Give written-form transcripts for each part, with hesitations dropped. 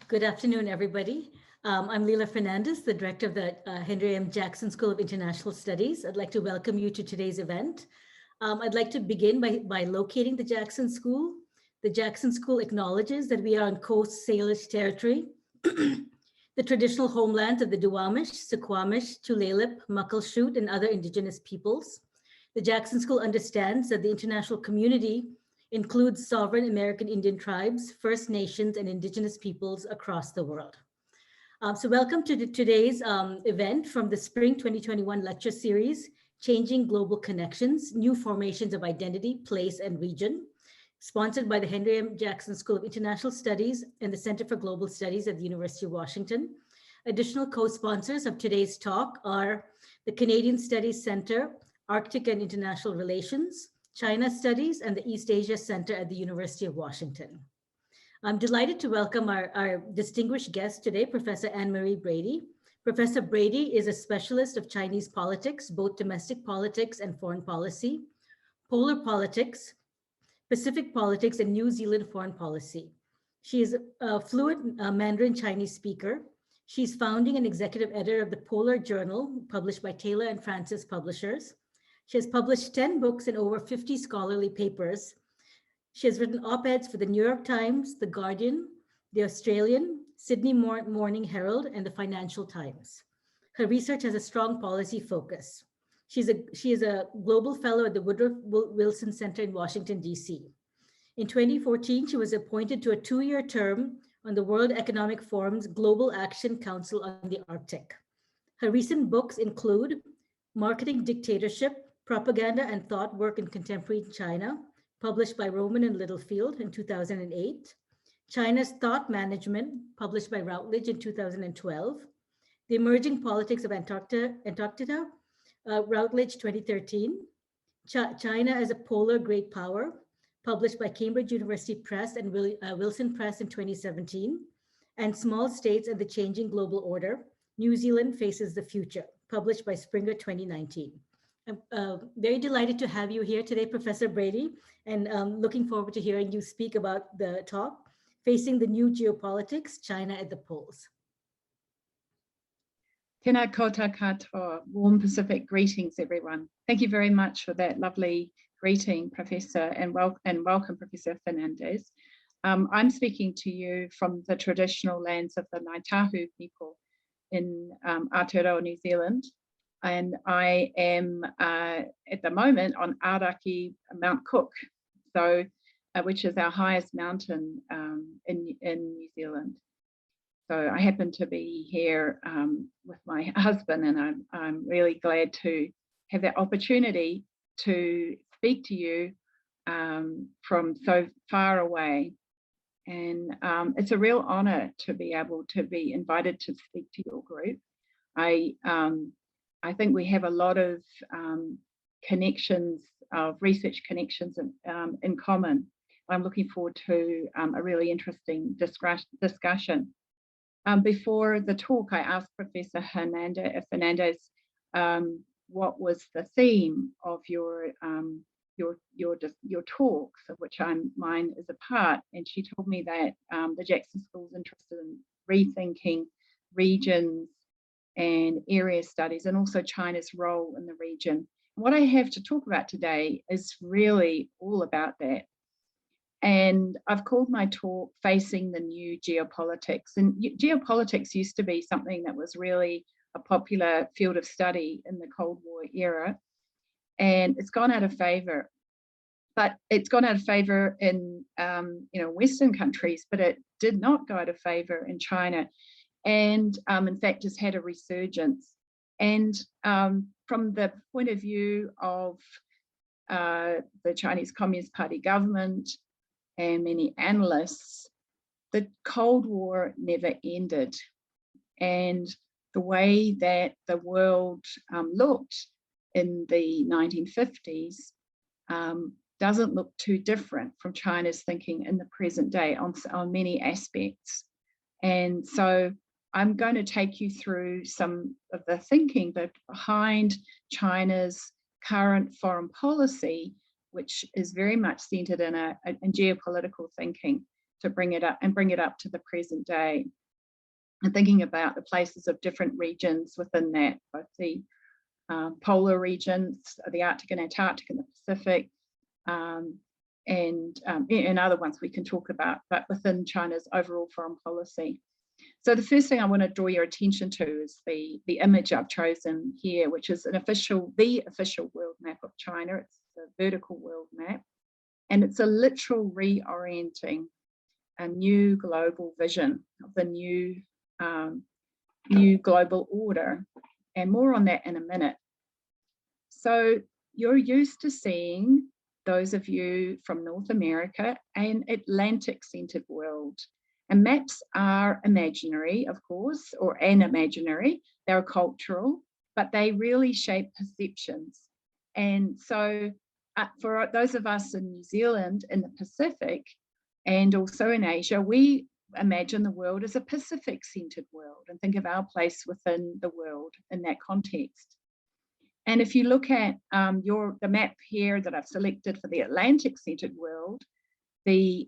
Good afternoon, everybody. I'm Leela Fernandes, the director of the Henry M. Jackson School of International Studies. I'd like to welcome you to today's event. I'd like to begin by locating the Jackson School. The Jackson School acknowledges that we are on Coast Salish territory, the traditional homelands of the Duwamish, Suquamish, Tulalip, Muckleshoot, and other indigenous peoples. The Jackson School understands that the international community includes sovereign American Indian tribes, First Nations, and indigenous peoples across the world. So welcome to today's event from the Spring 2021 lecture series, Changing Global Connections, New Formations of Identity, Place, and Region, sponsored by the Henry M. Jackson School of International Studies and the Center for Global Studies at the University of Washington. Additional co-sponsors of today's talk are the Canadian Studies Center, Arctic and International Relations, China Studies, and the East Asia Center at the University of Washington. I'm delighted to welcome our distinguished guest today, Professor Anne-Marie Brady. Professor Brady is a specialist of Chinese politics, both domestic politics and foreign policy, polar politics, Pacific politics, and New Zealand foreign policy. She is a fluent Mandarin Chinese speaker. She's founding and executive editor of the Polar Journal, published by Taylor and Francis Publishers. She has published 10 books and over 50 scholarly papers. She has written op-eds for the New York Times, The Guardian, The Australian, Sydney Morning Herald, and the Financial Times. Her research has a strong policy focus. She is a global fellow at the Woodrow Wilson Center in Washington, D.C. In 2014, she was appointed to a 2-year term on the World Economic Forum's Global Action Council on the Arctic. Her recent books include Marketing Dictatorship, Propaganda and Thought Work in Contemporary China, published by Rowman and Littlefield in 2008. China's Thought Management, published by Routledge in 2012. The Emerging Politics of Antarctica, Routledge 2013. China as a Polar Great Power, published by Cambridge University Press and Wilson Press in 2017. And Small States and the Changing Global Order, New Zealand Faces the Future, published by Springer 2019. I'm very delighted to have you here today, Professor Brady, and looking forward to hearing you speak about the talk, Facing the New Geopolitics, China at the Poles. Tēnā koutou katoa, warm Pacific greetings, everyone. Thank you very much for that lovely greeting, Professor, and welcome, Professor Fernandes. I'm speaking to you from the traditional lands of the Ngāi people in Aotearoa, New Zealand. And I am at the moment on Aoraki, Mount Cook, so which is our highest mountain in New Zealand. So I happen to be here with my husband, and I'm really glad to have that opportunity to speak to you from so far away. And it's a real honor to be able to be invited to speak to your group. I think we have a lot of connections, research connections in common. I'm looking forward to a really interesting discussion. Before the talk, I asked Professor Fernandes what was the theme of your talks, of which mine is a part, and she told me that the Jackson School is interested in rethinking regions and area studies, and also China's role in the region. What I have to talk about today is really all about that. And I've called my talk Facing the New Geopolitics. And geopolitics used to be something that was really a popular field of study in the Cold War era, and it's gone out of favor. But it's gone out of favor in Western countries, but it did not go out of favor in China. And in fact, has had a resurgence. And from the point of view of the Chinese Communist Party government and many analysts, the Cold War never ended. And the way that the world looked in the 1950s doesn't look too different from China's thinking in the present day on many aspects. And so I'm going to take you through some of the thinking behind China's current foreign policy, which is very much centered in geopolitical thinking. to bring it up to the present day. And thinking about the places of different regions within that, both the polar regions, the Arctic and Antarctic and the Pacific, and other ones we can talk about, but within China's overall foreign policy. So the first thing I want to draw your attention to is the image I've chosen here, which is the official world map of China. It's a vertical world map, and it's a literal reorienting a new global vision of the new global order, and more on that in a minute. So you're used to seeing, those of you from North America, an Atlantic-centered world. And maps are imaginary, of course, or imaginary. They're cultural, but they really shape perceptions. And so for those of us in New Zealand, in the Pacific, and also in Asia, we imagine the world as a Pacific-centered world and think of our place within the world in that context. And if you look at the map here that I've selected for the Atlantic-centered world, the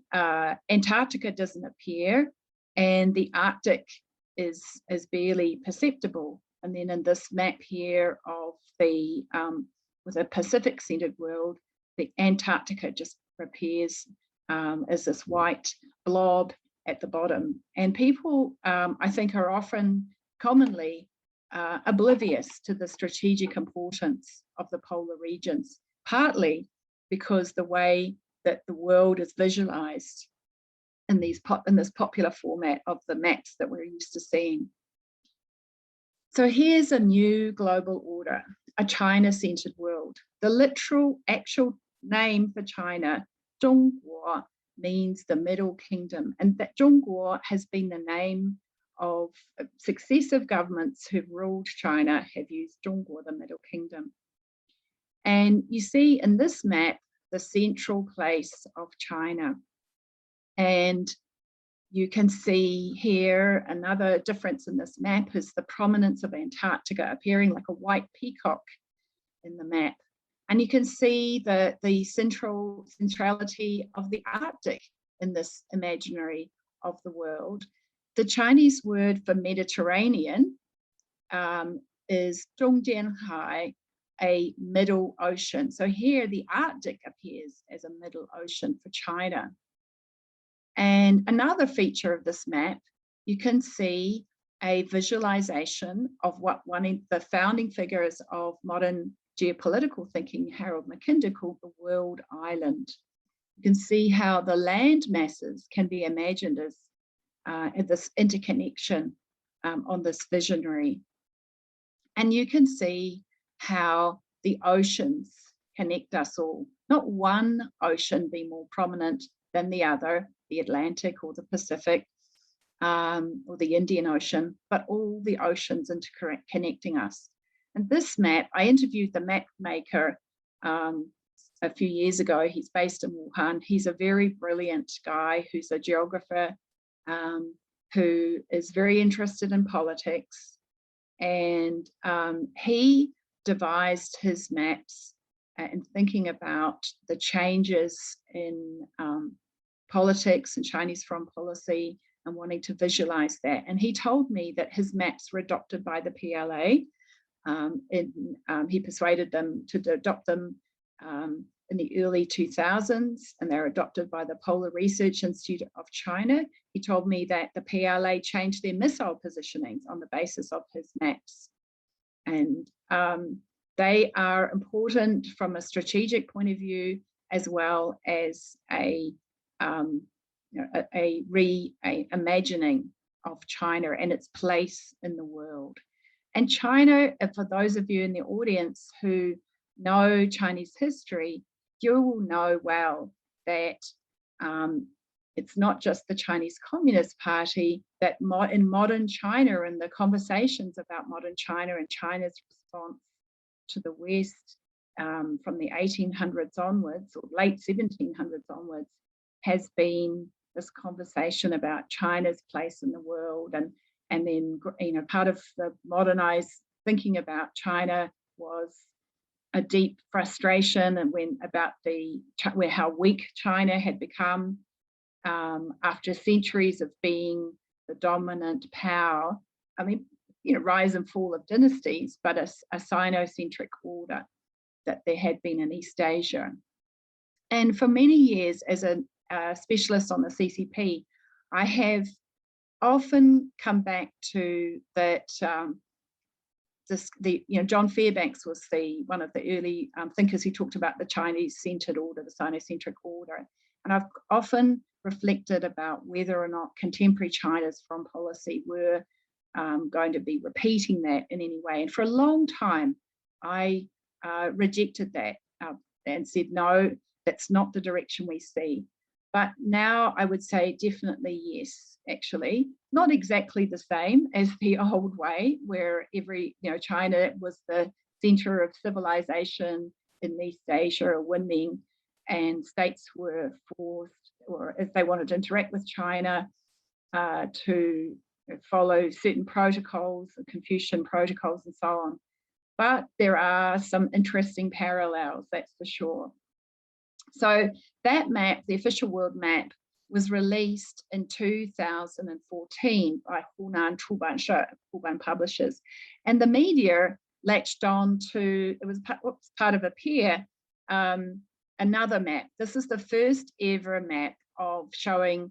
Antarctica doesn't appear, and the Arctic is barely perceptible. And then in this map here of the with a Pacific-centered world, the Antarctica just appears as this white blob at the bottom. And people, I think, are often commonly oblivious to the strategic importance of the polar regions, partly because the way that the world is visualized in this popular format of the maps that we're used to seeing. So here's a new global order, a China-centered world. The literal actual name for China, Zhongguo, means the Middle Kingdom, and that Zhongguo has been the name of successive governments who've ruled China have used Zhongguo, the Middle Kingdom. And you see in this map the central place of China. And you can see here another difference in this map is the prominence of Antarctica appearing like a white peacock in the map. And you can see the centrality of the Arctic in this imaginary of the world. The Chinese word for Mediterranean is Zhongjianhai, a middle ocean. So here the Arctic appears as a middle ocean for China. And another feature of this map, you can see a visualization of what one of the founding figures of modern geopolitical thinking, Harold Mackinder, called the world island. You can see how the land masses can be imagined as this interconnection on this visionary. And you can see how the oceans connect us all. Not one ocean being more prominent than the other, the Atlantic or the Pacific or the Indian Ocean, but all the oceans interconnecting us. And this map, I interviewed the map maker a few years ago. He's based in Wuhan. He's a very brilliant guy who's a geographer who is very interested in politics. And he devised his maps and thinking about the changes in politics and Chinese foreign policy and wanting to visualize that. And he told me that his maps were adopted by the PLA. He persuaded them to adopt them in the early 2000s, and they're adopted by the Polar Research Institute of China. He told me that the PLA changed their missile positionings on the basis of his maps. And they are important from a strategic point of view, as well as a imagining of China and its place in the world. And China, for those of you in the audience who know Chinese history, you will know well that it's not just the Chinese Communist Party that in modern China and the conversations about modern China and China's response to the West from the 1800s onwards or late 1700s onwards has been this conversation about China's place in the world. And then, part of the modernized thinking about China was a deep frustration and about how weak China had become after centuries of being the dominant power. I mean, rise and fall of dynasties, but a Sino-centric order that there had been in East Asia. And for many years, as a specialist on the CCP, I have often come back to that. John Fairbanks was one of the early thinkers who talked about the Chinese-centered order, the Sino-centric order. And I've often reflected about whether or not contemporary China's foreign policy were going to be repeating that in any way. And for a long time, I rejected that and said, no, that's not the direction we see. But now I would say definitely yes, actually. Not exactly the same as the old way, where China was the center of civilization in East Asia or winning, and states were forced, or if they wanted to interact with China, to follow certain protocols, Confucian protocols and so on. But there are some interesting parallels, that's for sure. So that map, the official world map, was released in 2014 by Hunan Chuban Publishers. And the media latched on to, it was part of a pair, another map. This is the first ever map of showing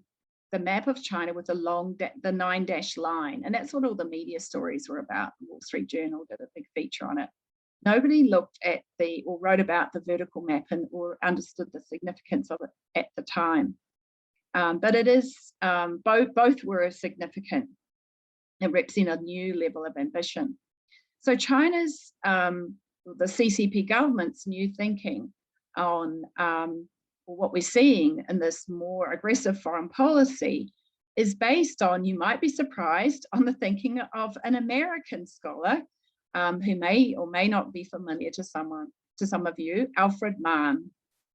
the map of China with the 9-dash line. And that's what all the media stories were about. The Wall Street Journal did a big feature on it. Nobody looked at or wrote about the vertical map or understood the significance of it at the time. But it is, both were significant and represent a new level of ambition. So China's, the CCP government's new thinking on what we're seeing in this more aggressive foreign policy is based on, you might be surprised, on the thinking of an American scholar who may or may not be familiar to some of you, ALFRED MAHAN.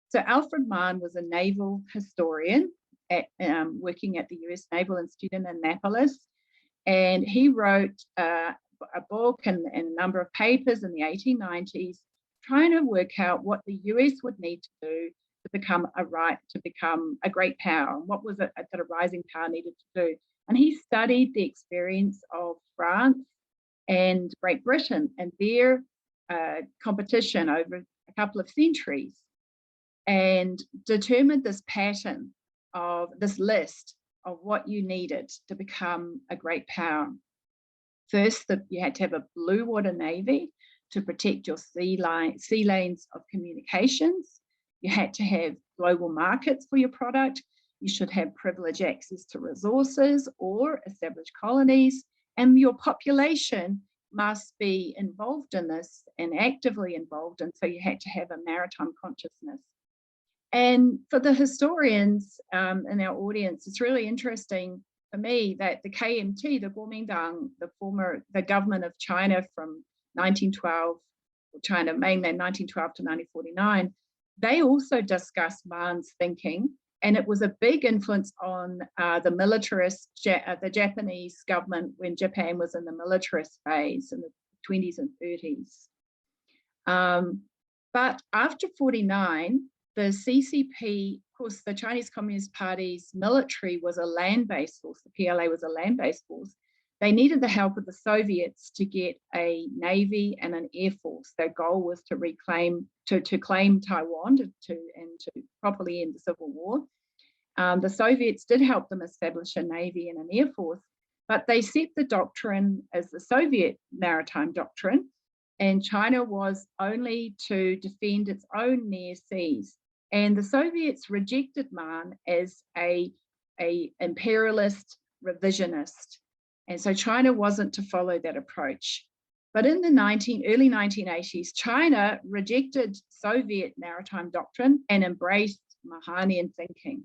So ALFRED MAHAN was a naval historian working at the US Naval Institute in Annapolis, and he wrote a book and a number of papers in the 1890s trying to work out what the US would need to do to become a great power, and what was it that a rising power needed to do. And he studied the experience of France and Great Britain and their competition over a couple of centuries, and determined this pattern of this list of what you needed to become a great power. First, that you had to have a blue water navy to protect your sea lanes of communications. You had to have global markets for your product. You should have privileged access to resources or established colonies, and your population must be involved in this and actively involved. And so you had to have a maritime consciousness. And for the historians in our audience, it's really interesting for me that the KMT, the Kuomintang, the government of China from 1912, China mainland 1912 to 1949, they also discussed Mahan's thinking, and it was a big influence on the militarist, the Japanese government when Japan was in the militarist phase in the 20s and 30s. But after 49, the CCP, of course, the Chinese Communist Party's military was a land-based force. The PLA was a land-based force. They needed the help of the Soviets to get a navy and an air force. Their goal was to claim Taiwan to properly end the Civil War. The Soviets did help them establish a navy and an air force, but they set the doctrine as the Soviet maritime doctrine, and China was only to defend its own near seas. And the Soviets rejected Mahan as a imperialist revisionist. And so China wasn't to follow that approach. But in the early 1980s, China rejected Soviet maritime doctrine and embraced Mahanian thinking.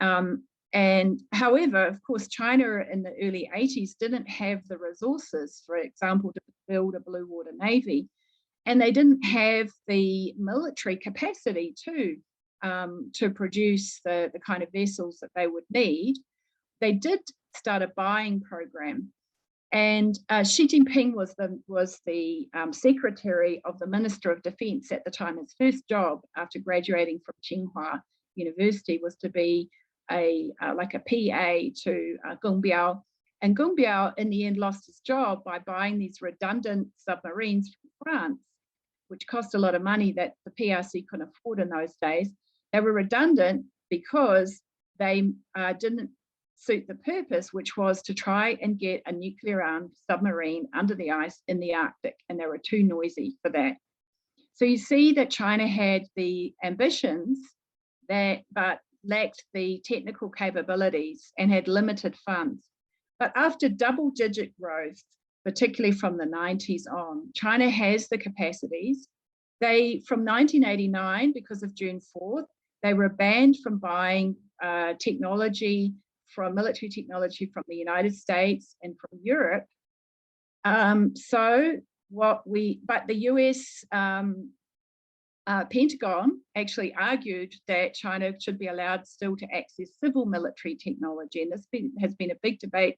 And however, of course, China in the early 80s didn't have the resources, for example, to build a blue water navy, and they didn't have the military capacity to produce the kind of vessels that they would need. They did start a buying program, and Xi Jinping was the secretary of the Minister of Defense at the time. His first job after graduating from Tsinghua University was to be like a PA to Geng Biao. And Geng Biao in the end lost his job by buying these redundant submarines from France, which cost a lot of money that the PRC couldn't afford in those days. They were redundant because they didn't suit the purpose, which was to try and get a nuclear-armed submarine under the ice in the Arctic, and they were too noisy for that. So you see that China had the ambitions but lacked the technical capabilities and had limited funds. But after double-digit growth, particularly from the 90s on, China has the capacities. From 1989, because of June 4th, they were banned from buying military technology from the United States and from Europe. But the US Pentagon actually argued that China should be allowed still to access civil military technology. And this has been a big debate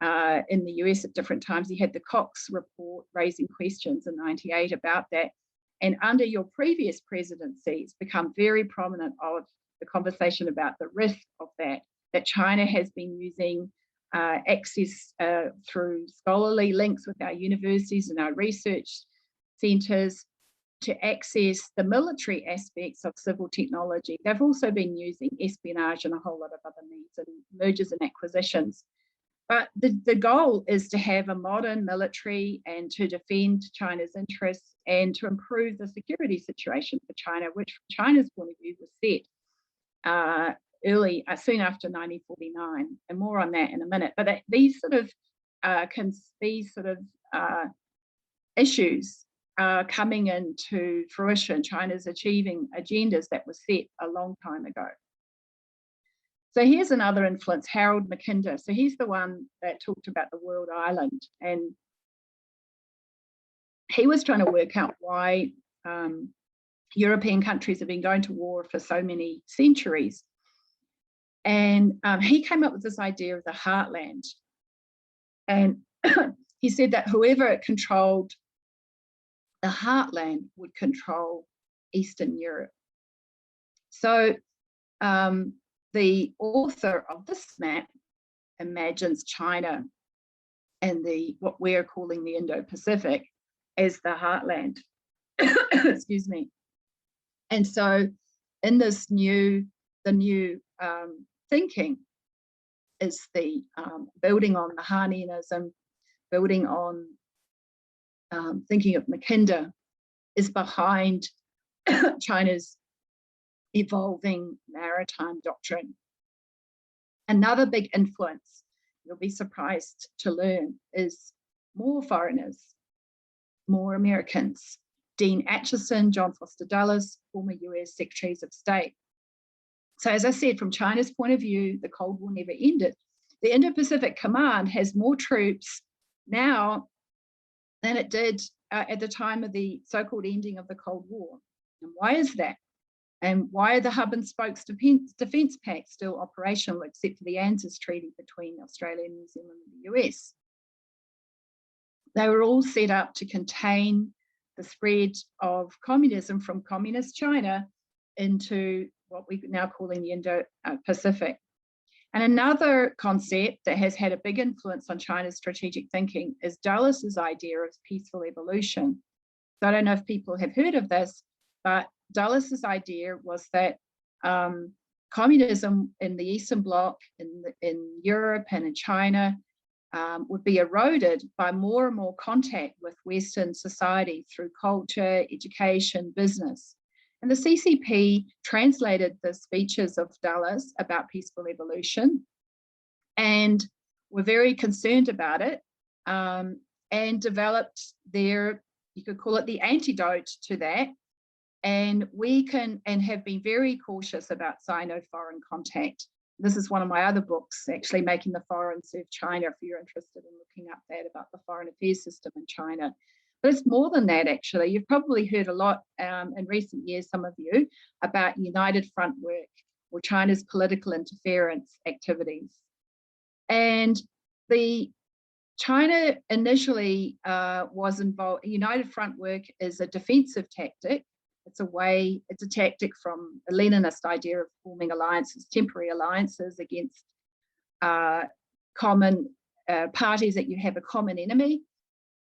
in the US at different times. You had the Cox report raising questions in '98 about that. And under your previous presidency, it's become very prominent of the conversation about the risk of that China has been using access through scholarly links with our universities and our research centers to access the military aspects of civil technology. They've also been using espionage and a whole lot of other means and mergers and acquisitions. But the goal is to have a modern military and to defend China's interests and to improve the security situation for China, which from China's point of view was set soon after 1949, and more on that in a minute. But these sort of issues are coming into fruition. China's achieving agendas that were set a long time ago. So here's another influence, Harold Mackinder. So he's the one that talked about the world island, and he was trying to work out why European countries have been going to war for so many centuries. And he came up with this idea of the heartland. And he said that whoever controlled the heartland would control Eastern Europe. So the author of this map imagines China and what we're calling the Indo-Pacific as the heartland. Excuse me. And so in this the new thinking is the building on Mahanianism, building on thinking of Mackinder, is behind China's evolving maritime doctrine. Another big influence, you'll be surprised to learn, is more foreigners, more Americans. Dean Acheson, John Foster Dulles, former US Secretaries of State. So as I said, from China's point of view, the Cold War never ended. The Indo-Pacific Command has more troops now than it did at the time of the so-called ending of the Cold War. And why is that? And why are the hub and spokes defence pacts still operational, except for the ANZUS Treaty between Australia, New Zealand and the US? They were all set up to contain the spread of communism from communist China into what we're now calling the Indo-Pacific. And another concept that has had a big influence on China's strategic thinking is Dulles's idea of peaceful evolution. So I don't know if people have heard of this, but Dulles's idea was that communism in the Eastern Bloc, in Europe and in China, would be eroded by more and more contact with Western society through culture, education, business. And the CCP translated the speeches of Dulles about peaceful evolution and were very concerned about it, and developed you could call it the antidote to that. And have been very cautious about Sino-foreign contact. This is one of my other books, actually, Making the Foreign Serve China, if you're interested in looking up that about the foreign affairs system in China. But it's more than that, actually. You've probably heard a lot in recent years, some of you, about United Front work or China's political interference activities. And China initially was involved. United Front work is a defensive tactic It's a tactic from a Leninist idea of forming alliances, temporary alliances against common parties that you have a common enemy.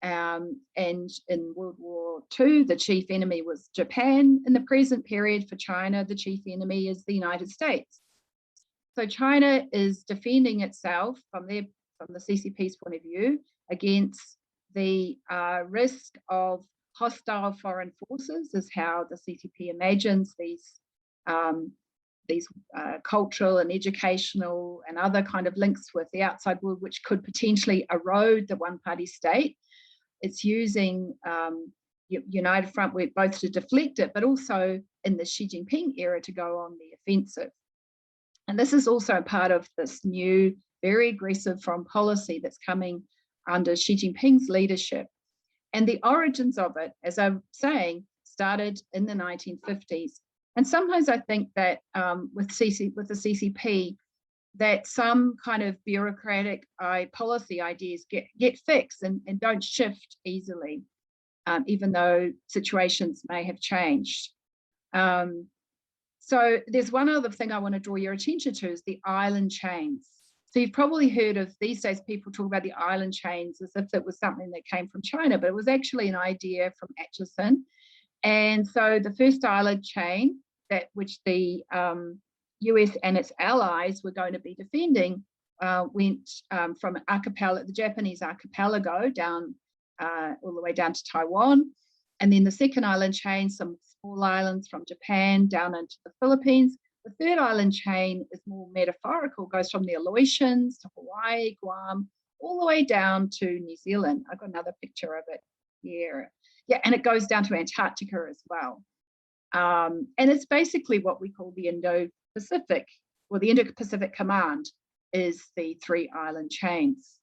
And in World War II, the chief enemy was Japan. In the present period for China, the chief enemy is the United States. So China is defending itself from the CCP's point of view against the risk of hostile foreign forces, is how the CCP imagines these cultural and educational and other kind of links with the outside world, which could potentially erode the one-party state. It's using United Front Work both to deflect it, but also in the Xi Jinping era to go on the offensive. And this is also part of this new, very aggressive foreign policy that's coming under Xi Jinping's leadership. And the origins of it, as I'm saying, started in the 1950s. And sometimes I think that with the CCP, that some kind of bureaucratic policy ideas get fixed and don't shift easily, even though situations may have changed. So there's one other thing I want to draw your attention to is the island chains. So you've probably heard of, these days people talk about the island chains as if it was something that came from China, but it was actually an idea from ACHESEN. And so the first island chain, which the US and its allies were going to be defending, went from the Japanese archipelago down all the way down to Taiwan. And then the second island chain, some small islands from Japan down into the Philippines. The third island chain is more metaphorical, goes from the Aleutians to Hawaii, Guam, all the way down to New Zealand. I've got another picture of it here. Yeah, and it goes down to Antarctica as well. And it's basically what we call the Indo-Pacific, or the Indo-Pacific Command is the three island chains.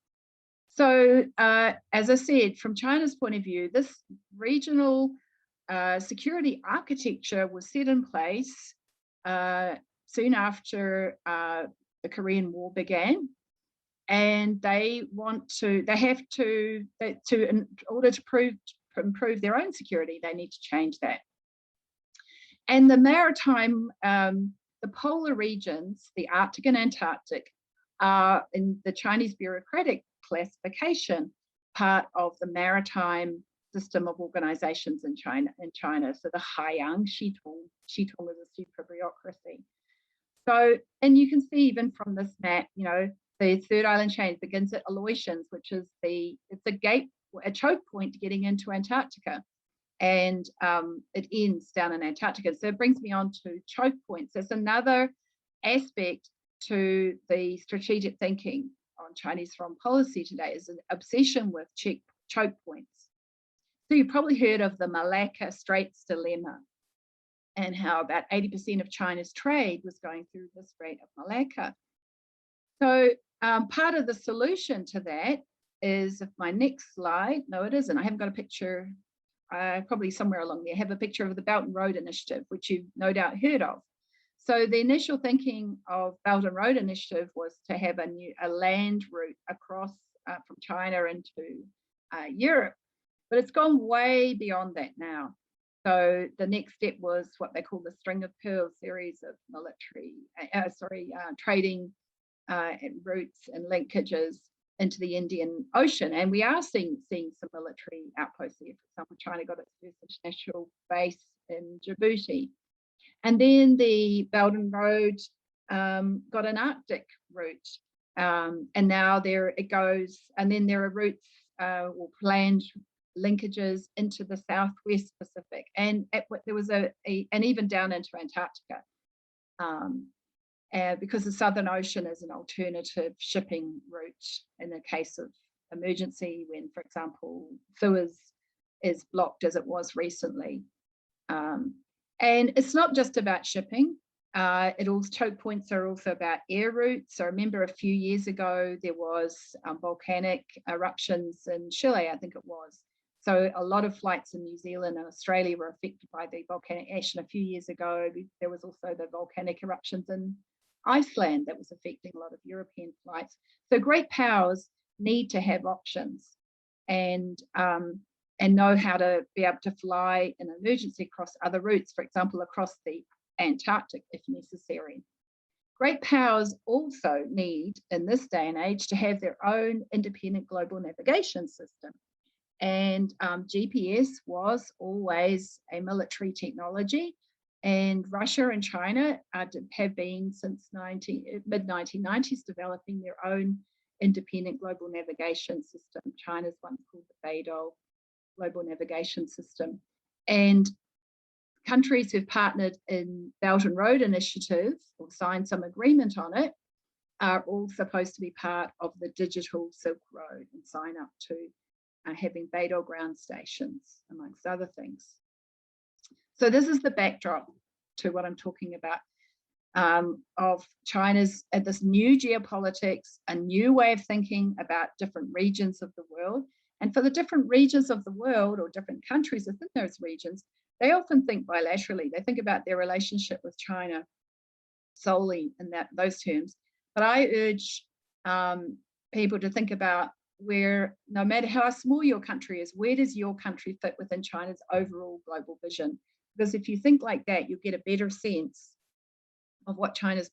So as I said, from China's point of view, this regional security architecture was set in place soon after the Korean War began, and in order to improve their own security, they need to change that. And the maritime, the polar regions, the Arctic and Antarctic, are in the Chinese bureaucratic classification part of the maritime system of organizations in China. So the Haiyang Shitong is a super bureaucracy. So, and you can see even from this map, you know, the third island chain begins at Aleutians, which is it's a choke point getting into Antarctica, and it ends down in Antarctica. So it brings me on to choke points. There's another aspect to the strategic thinking on Chinese foreign policy today, is an obsession with choke points. So you've probably heard of the Malacca Straits dilemma, and how about 80% of China's trade was going through the Strait of Malacca. So part of the solution to that is, if my next slide, no it isn't, I haven't got a picture, probably somewhere along there, I have a picture of the Belt and Road Initiative, which you've no doubt heard of. So the initial thinking of Belt and Road Initiative was to have a land route across from China into Europe, but it's gone way beyond that now. So the next step was what they call the String of Pearls series of trading routes and linkages into the Indian Ocean. And we are seeing some military outposts here. For example, China got its first international base in Djibouti. And then the Belt and Road got an Arctic route. And now there it goes. And then there are routes or planned linkages into the Southwest Pacific. And there was and even down into Antarctica. Because the Southern Ocean is an alternative shipping route in a case of emergency, when, for example, Suez is blocked as it was recently. And it's not just about shipping. Choke points are also about air routes. So I remember a few years ago, there was volcanic eruptions in Chile, I think it was. So a lot of flights in New Zealand and Australia were affected by the volcanic action a few years ago. There was also the volcanic eruptions in Iceland that was affecting a lot of European flights. So great powers need to have options. And and know how to be able to fly in emergency across other routes, for example, across the Antarctic if necessary. Great powers also need, in this day and age, to have their own independent global navigation system. And GPS was always a military technology, and Russia and China have been since mid-1990s developing their own independent global navigation system. China's one called the Beidou Global Navigation System. And countries who've partnered in Belt and Road Initiative or signed some agreement on it are all supposed to be part of the digital Silk Road and sign up to having Beidou ground stations, amongst other things. So this is the backdrop to what I'm talking about, of China's this new geopolitics, a new way of thinking about different regions of the world. And for the different regions of the world or different countries within those regions, they often think bilaterally. They think about their relationship with China solely in those terms. But I urge people to think about where, no matter how small your country is, where does your country fit within China's overall global vision? Because if you think like that, you'll get a better sense of what China's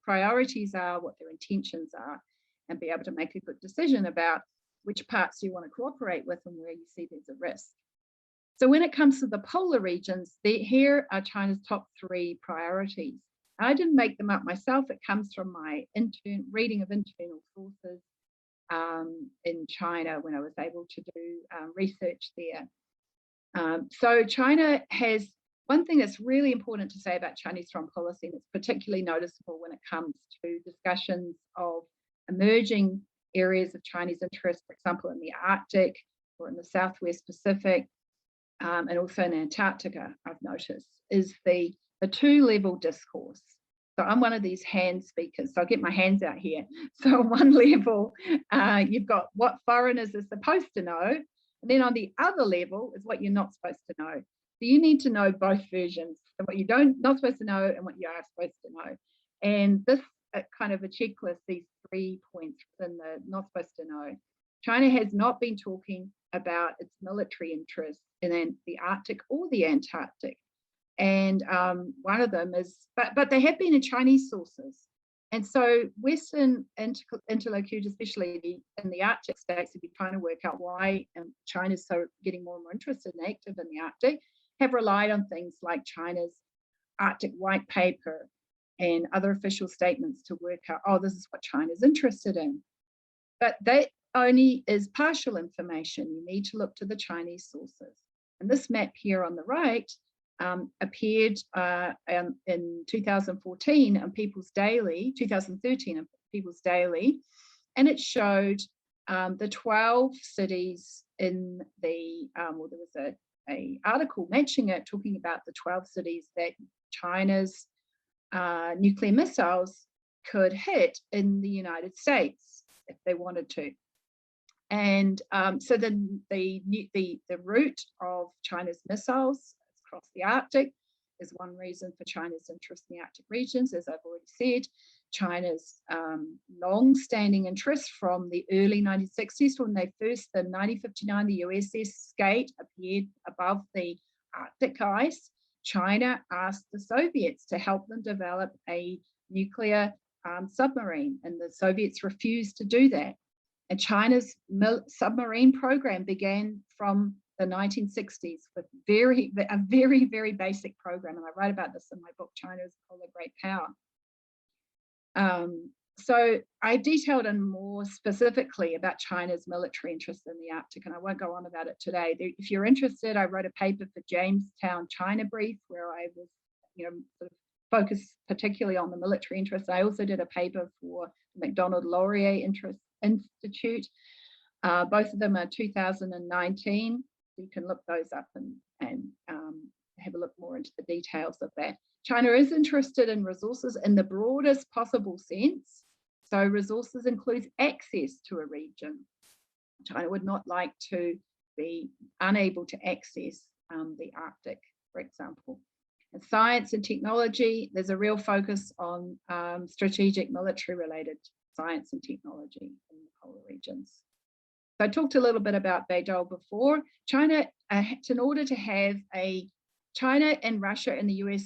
priorities are, what their intentions are, and be able to make a good decision about which parts you want to cooperate with and where you see there's a risk. So when it comes to the polar regions, here are China's top 3 priorities. I didn't make them up myself. It comes from my reading of internal sources in China when I was able to do research there. So China has one thing that's really important to say about Chinese foreign policy, and it's particularly noticeable when it comes to discussions of emerging areas of Chinese interest, for example, in the Arctic or in the Southwest Pacific, and also in Antarctica, I've noticed, is the 2-level discourse. So I'm one of these hand speakers, so I'll get my hands out here. So on one level, you've got what foreigners are supposed to know, and then on the other level is what you're not supposed to know. So you need to know both versions, so what you're not supposed to know and what you are supposed to know. And this kind of a checklist, these 3 points within the not supposed to know. China has not been talking about its military interests in the Arctic or the Antarctic. And one of them is, but they have been in Chinese sources. And so Western interlocutors, especially in the Arctic states, have been trying to work out why China's so getting more and more interested and active in the Arctic, have relied on things like China's Arctic White Paper and other official statements to work out, oh, this is what China's interested in. But that only is partial information. You need to look to the Chinese sources. And this map here on the right appeared in 2014 on People's Daily, 2013 on People's Daily, and it showed the 12 cities in the, well, there was a article mentioning it, talking about the 12 cities that China's nuclear missiles could hit in the United States if they wanted to. And so the route of China's missiles across the Arctic is one reason for China's interest in the Arctic regions. As I've already said, China's long-standing interest from the early 1960s, when they first, in 1959, the USS Skate appeared above the Arctic ice. China asked the Soviets to help them develop a nuclear submarine, and the Soviets refused to do that. And China's submarine program began from the 1960s with a very, very basic program. And I write about this in my book, China as a Polar Great Power. So I detailed in more specifically about China's military interest in the Arctic, and I won't go on about it today. If you're interested, I wrote a paper for Jamestown China Brief where I was, sort of focused particularly on the military interest. I also did a paper for the Macdonald-Laurier Institute. Both of them are 2019. So you can look those up and have a look more into the details of that. China is interested in resources in the broadest possible sense. So resources includes access to a region. China would not like to be unable to access the Arctic, for example. And science and technology, there's a real focus on strategic military related science and technology in the polar regions. I talked a little bit about Beidou before. China, in order to have China and Russia and the US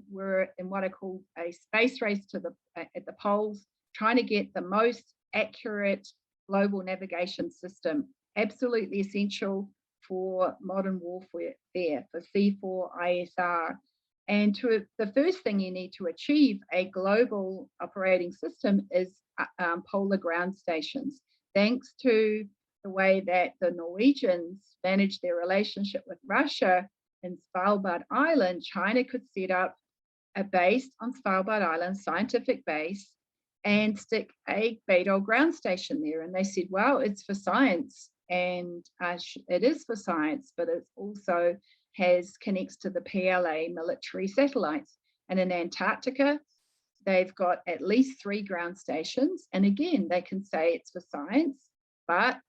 were in what I call a space race to at the poles, trying to get the most accurate global navigation system, absolutely essential for modern warfare, for C4ISR. And the first thing you need to achieve a global operating system is polar ground stations. Thanks to the way that the Norwegians managed their relationship with Russia in Svalbard Island, China could set up a base on Svalbard Island, scientific base, and stick a Beidou ground station there. And they said, well, it's for science. And it is for science, but it also connects to the PLA military satellites. And in Antarctica, they've got at least 3 ground stations. And again, they can say it's for science, but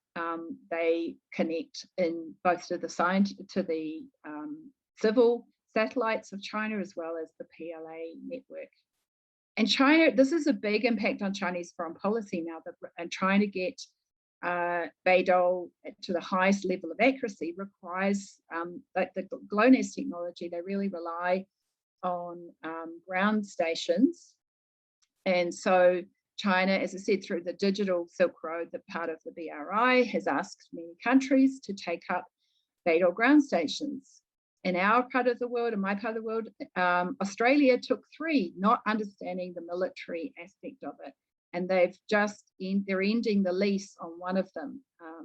they connect in both to the civil satellites of China as well as the PLA network. And China, this is a big impact on Chinese foreign policy now, and trying to get Beidou to the highest level of accuracy requires, like the GLONASS technology, they really rely on ground stations. And so China, as I said, through the digital Silk Road, that part of the BRI, has asked many countries to take up Beidou ground stations. In our part of the world, in my part of the world, Australia took 3, not understanding the military aspect of it. And they're ending the lease on one of them. I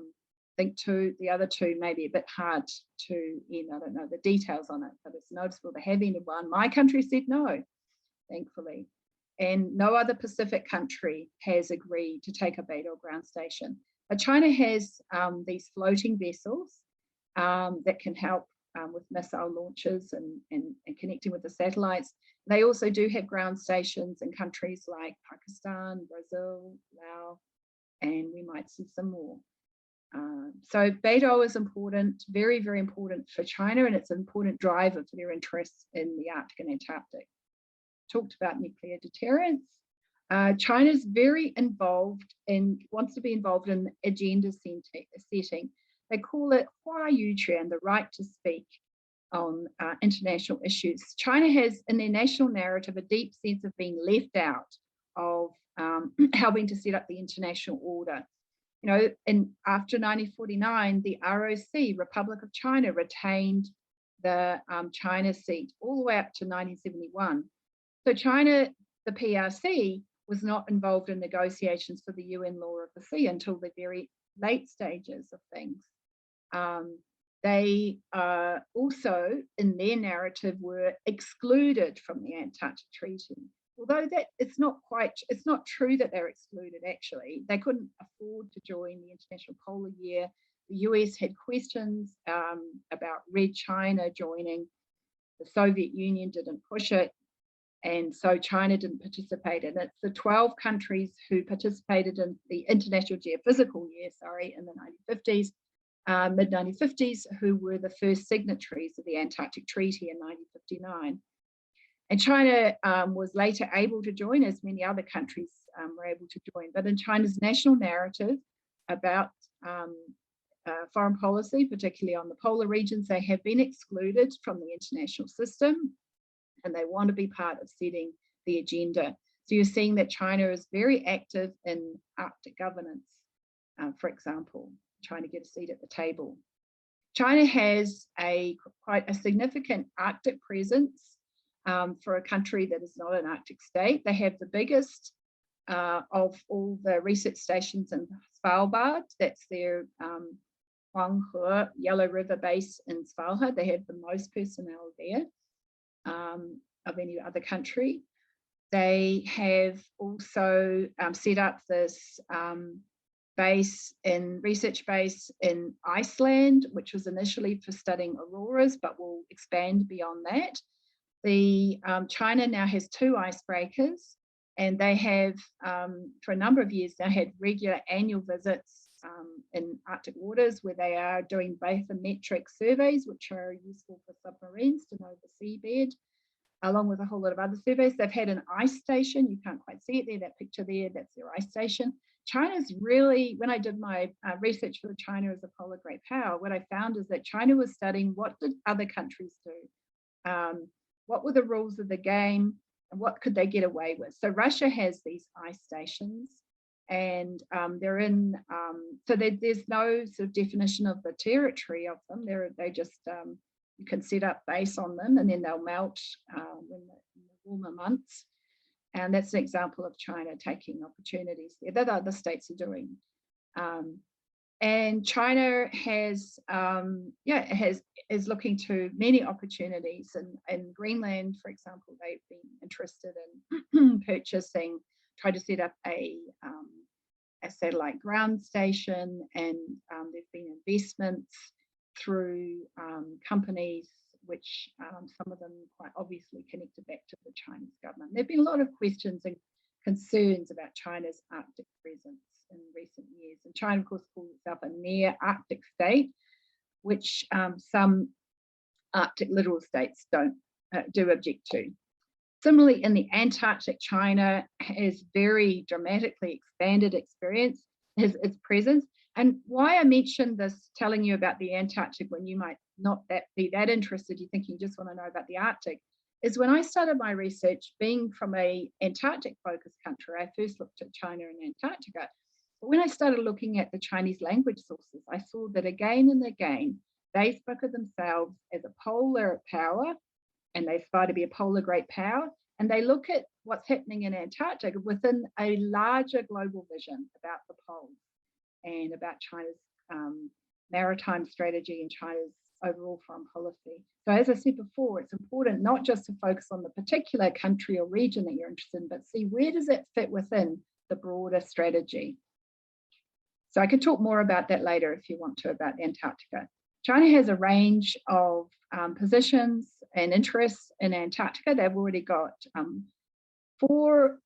think the other 2 may be a bit hard to end. I don't know the details on it, but it's noticeable they have ended one. My country said no, thankfully. And no other Pacific country has agreed to take a Beidou ground station. But China has these floating vessels that can help with missile launches and connecting with the satellites. They also do have ground stations in countries like Pakistan, Brazil, Laos, and we might see some more. So Beidou is important, very, very important for China, and it's an important driver for their interests in the Arctic and Antarctic. Talked about nuclear deterrence. China's very involved and wants to be involved in agenda setting. They call it Hua Yuquan, the right to speak on international issues. China has in their national narrative a deep sense of being left out of helping to set up the international order. You know, after 1949, the ROC, Republic of China, retained the China seat all the way up to 1971. So China, the PRC, was not involved in negotiations for the UN Law of the Sea until the very late stages of things. They also, in their narrative, were excluded from the Antarctic Treaty. Although it's not true that they're excluded, actually. They couldn't afford to join the International Polar Year. The US had questions about Red China joining. The Soviet Union didn't push it. And so China didn't participate in it. The 12 countries who participated in the International Geophysical Year, in the 1950s, mid-1950s, who were the first signatories of the Antarctic Treaty in 1959. And China was later able to join, as many other countries were able to join. But in China's national narrative about foreign policy, particularly on the polar regions, they have been excluded from the international system, and they want to be part of setting the agenda. So you're seeing that China is very active in Arctic governance, for example, trying to get a seat at the table. China has quite a significant Arctic presence for a country that is not an Arctic state. They have the biggest of all the research stations in Svalbard. That's their Huanghe Yellow River base in Svalbard. They have the most personnel there of any other country. They have also set up this research base in Iceland, which was initially for studying auroras, but will expand beyond that. China now has 2 icebreakers, and they have, for a number of years now, had regular annual visits in Arctic waters where they are doing bathymetric surveys, which are useful for submarines to know the seabed, along with a whole lot of other surveys. They've had an ice station. You can't quite see it there, that picture there, that's their ice station, China's really, when I did my research for China as a polar great power, what I found is that China was studying what did other countries do, what were the rules of the game, and what could they get away with. So Russia has these ice stations, and they're in, so there's no sort of definition of the territory of them. They just, you can set up base on them, and then they'll melt in the warmer months. And that's an example of China taking opportunities there that other states are doing. And China has, is looking to many opportunities. In Greenland, for example, they've been interested in purchasing, try to set up a satellite ground station, and there've been investments through companies which some of them quite obviously connected back to the Chinese government. There have been a lot of questions and concerns about China's Arctic presence in recent years. And China, of course, calls itself a near Arctic state, which some Arctic littoral states do object to. Similarly, in the Antarctic, China has very dramatically expanded its presence. And why I mentioned this, telling you about the Antarctic when you might not be that interested, you think you just want to know about the Arctic, is when I started my research, being from a Antarctic-focused country, I first looked at China and Antarctica. But when I started looking at the Chinese language sources, I saw that again and again, they spoke of themselves as a polar power, and they aspire to be a polar great power. And they look at what's happening in Antarctica within a larger global vision about the poles and about China's maritime strategy and China's overall foreign policy. So as I said before, it's important not just to focus on the particular country or region that you're interested in, but see where does it fit within the broader strategy. So I could talk more about that later if you want to, about Antarctica. China has a range of positions and interests in Antarctica. They've already got 4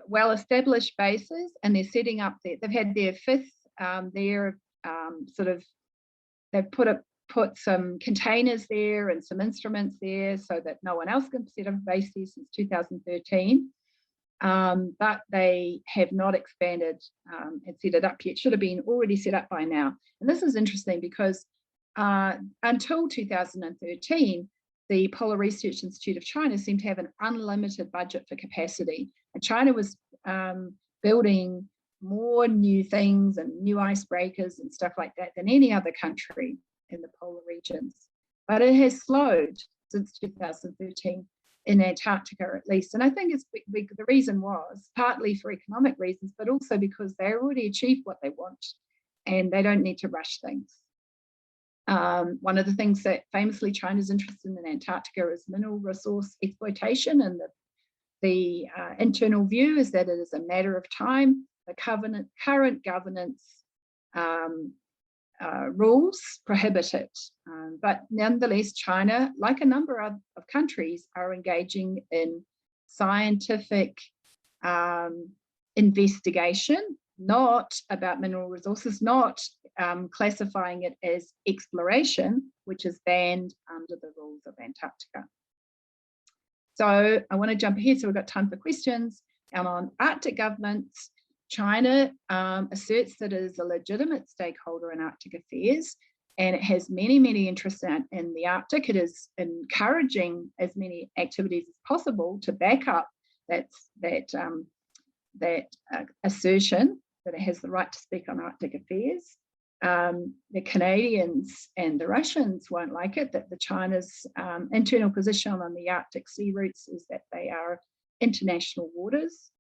well-established bases, and they're setting up there. They've had their 5th, they've put some containers there and some instruments there so that no one else can set up a base there since 2013. But they have not expanded and set it up yet. Should have been already set up by now. And this is interesting because until 2013, the Polar Research Institute of China seemed to have an unlimited budget for capacity. And China was building more new things and new icebreakers and stuff like that than any other country in the polar regions. But it has slowed since 2013 in Antarctica, at least. And I think it's the reason was partly for economic reasons, but also because they already achieved what they want and they don't need to rush things. One of the things that famously China's interested in Antarctica is mineral resource exploitation, and the internal view is that it is a matter of time. The current governance rules prohibit it, but nonetheless, China, like a number of countries, are engaging in scientific investigation, not about mineral resources, not classifying it as exploration, which is banned under the rules of Antarctica. So I want to jump ahead, so we've got time for questions. And on Arctic governance, China asserts that it is a legitimate stakeholder in Arctic affairs, and it has many, many interests in the Arctic. It is encouraging as many activities as possible to back up that assertion that it has the right to speak on Arctic affairs. The Canadians and the Russians won't like it, that the China's internal position on the Arctic sea routes is that they are international waters.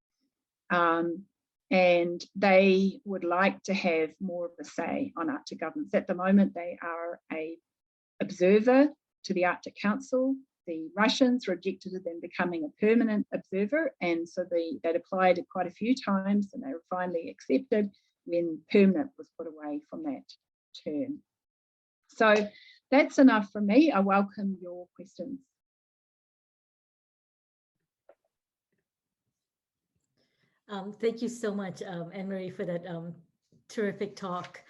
And they would like to have more of a say on Arctic governance. At the moment, they are an observer to the Arctic Council. The Russians rejected them becoming a permanent observer, and so they'd applied it quite a few times, and they were finally accepted when permanent was put away from that term. So that's enough from me. I welcome your questions. Thank you so much, Anne-Marie, for that terrific talk.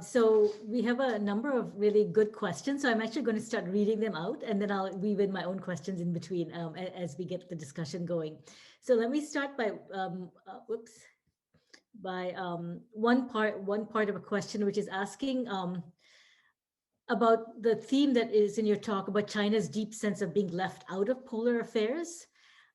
So we have a number of really good questions. So I'm actually going to start reading them out, and then I'll weave in my own questions in between as we get the discussion going. So let me start by, by one part of a question, which is asking about the theme that is in your talk about China's deep sense of being left out of polar affairs.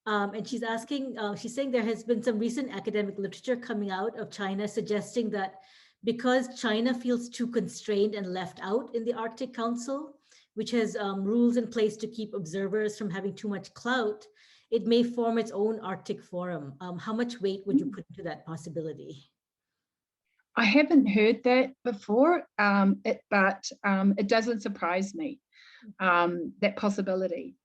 And she's asking, she's saying there has been some recent academic literature coming out of China suggesting that because China feels too constrained and left out in the Arctic Council, which has rules in place to keep observers from having too much clout, it may form its own Arctic Forum. How much weight would you put into that possibility? I haven't heard that before, but it doesn't surprise me, that possibility.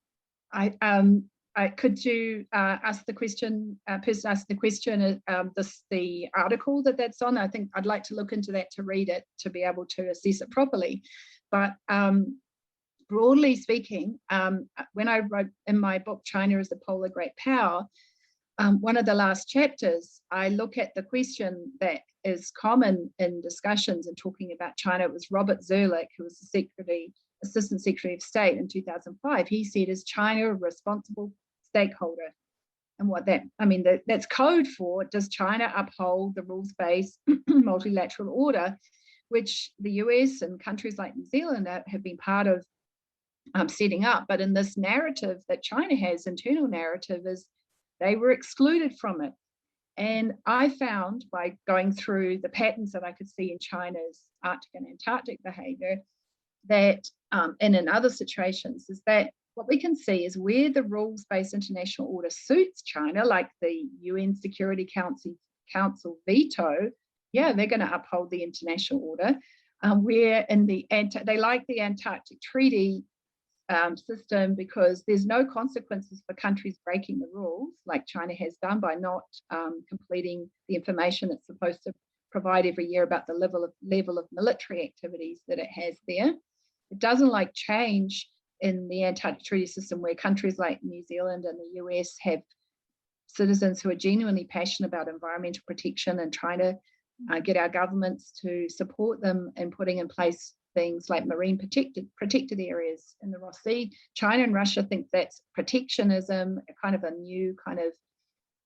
Could you ask the question, person asked the question, the article that's on? I think I'd like to look into that to read it, to be able to assess it properly. But broadly speaking, when I wrote in my book, China as a Polar Great Power, one of the last chapters, I look at the question that is common in discussions and talking about China. It was Robert Zurlick, who was the Assistant Secretary of State in 2005. He said, is China a responsible stakeholder? And what that, I mean, that's code for, does China uphold the rules-based multilateral order, which the US and countries like New Zealand have been part of setting up. But in this narrative that China has, internal narrative, is they were excluded from it. And I found, by going through the patterns that I could see in China's Arctic and Antarctic behavior, that and in other situations, is that what we can see is where the rules-based international order suits China, like the UN Security Council veto, yeah, they're going to uphold the international order. Where in they like the Antarctic Treaty system, because there's no consequences for countries breaking the rules, like China has done by not completing the information it's supposed to provide every year about the level of military activities that it has there. It doesn't like change in the Antarctic Treaty system, where countries like New Zealand and the US have citizens who are genuinely passionate about environmental protection and trying to get our governments to support them in putting in place things like marine protected areas in the Ross Sea. China and Russia think that's protectionism, a kind of a new kind of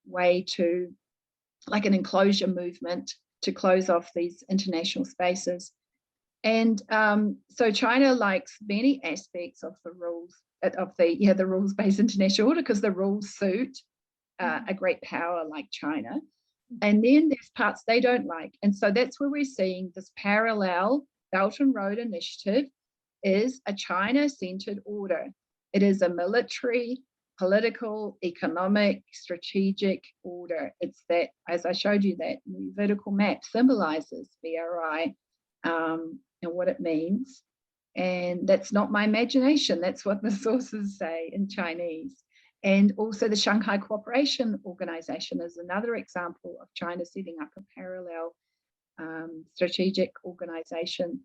way to, like an enclosure movement, to close off these international spaces. And so China likes many aspects of the rules, of the rules-based international order, because the rules suit a great power like China. And then there's parts they don't like. And so that's where we're seeing this parallel Belt and Road Initiative is a China-centered order. It is a military, political, economic, strategic order. It's that, as I showed you, that vertical map symbolizes BRI and what it means. And that's not my imagination. That's what the sources say in Chinese. And also the Shanghai Cooperation Organization is another example of China setting up a parallel strategic organization.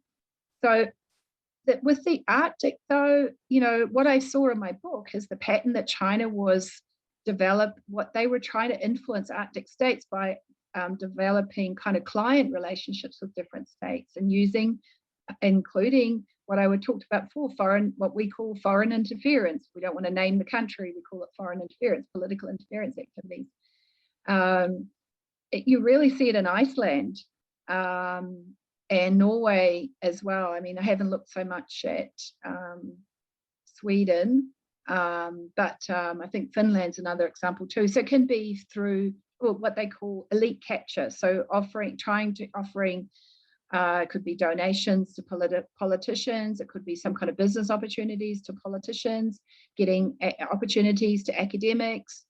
So that with the Arctic, though, what I saw in my book is the pattern that China was what they were trying to influence Arctic states by developing kind of client relationships with different states and including what I talked about before, what we call foreign interference. We don't want to name the country, we call it foreign interference, political interference activities. You really see it in Iceland and Norway as well. I mean, I haven't looked so much at Sweden, but I think Finland's another example too. So it can be through what they call elite capture. So it could be donations to politicians. It could be some kind of business opportunities to politicians, getting opportunities to academics.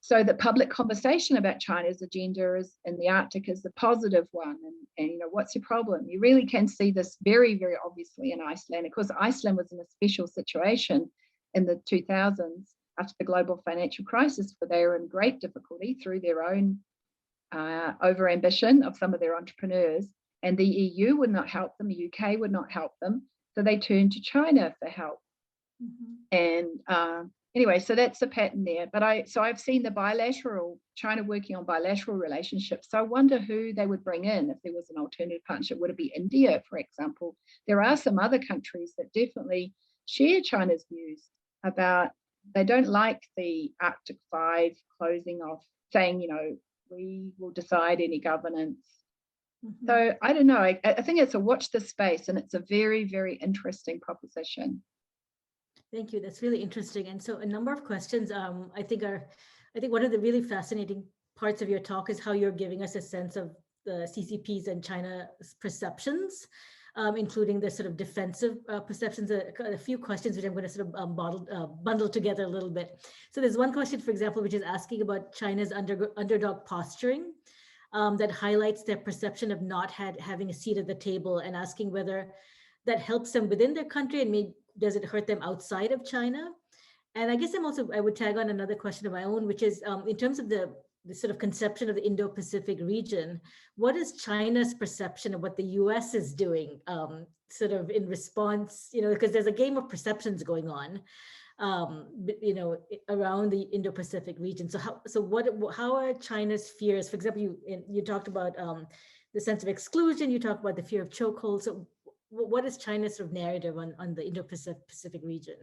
So the public conversation about China's agenda in the Arctic is the positive one. And what's your problem? You really can see this very, very obviously in Iceland. Of course, Iceland was in a special situation in the 2000s after the global financial crisis, where they were in great difficulty through their own overambition of some of their entrepreneurs. And the EU would not help them, the UK would not help them. So they turned to China for help. Mm-hmm. And anyway, so that's the pattern there. But I've seen the China working on bilateral relationships. So I wonder who they would bring in if there was an alternative partnership. Would it be India, for example? There are some other countries that definitely share China's views about, they don't like the Arctic 5 closing off, saying, we will decide any governance. Mhm. So I don't know. I think it's a watch this space, and it's a very, very interesting proposition. Thank you. That's really interesting. And so a number of questions I think one of the really fascinating parts of your talk is how you're giving us a sense of the CCP's and China's perceptions, including the sort of defensive perceptions. A few questions which I'm going to sort of bundle together a little bit. So there's one question, for example, which is asking about China's underdog posturing that highlights their perception of not having a seat at the table, and asking whether that helps them within their country, and maybe does it hurt them outside of China? And I guess I would tag on another question of my own, which is in terms of the sort of conception of the Indo-Pacific region, what is China's perception of what the US is doing sort of in response, because there's a game of perceptions going on, around the Indo-Pacific region. So how are China's fears, for example, you talked about the sense of exclusion, you talked about the fear of chokehold. So what is China's sort of narrative on the Indo-Pacific region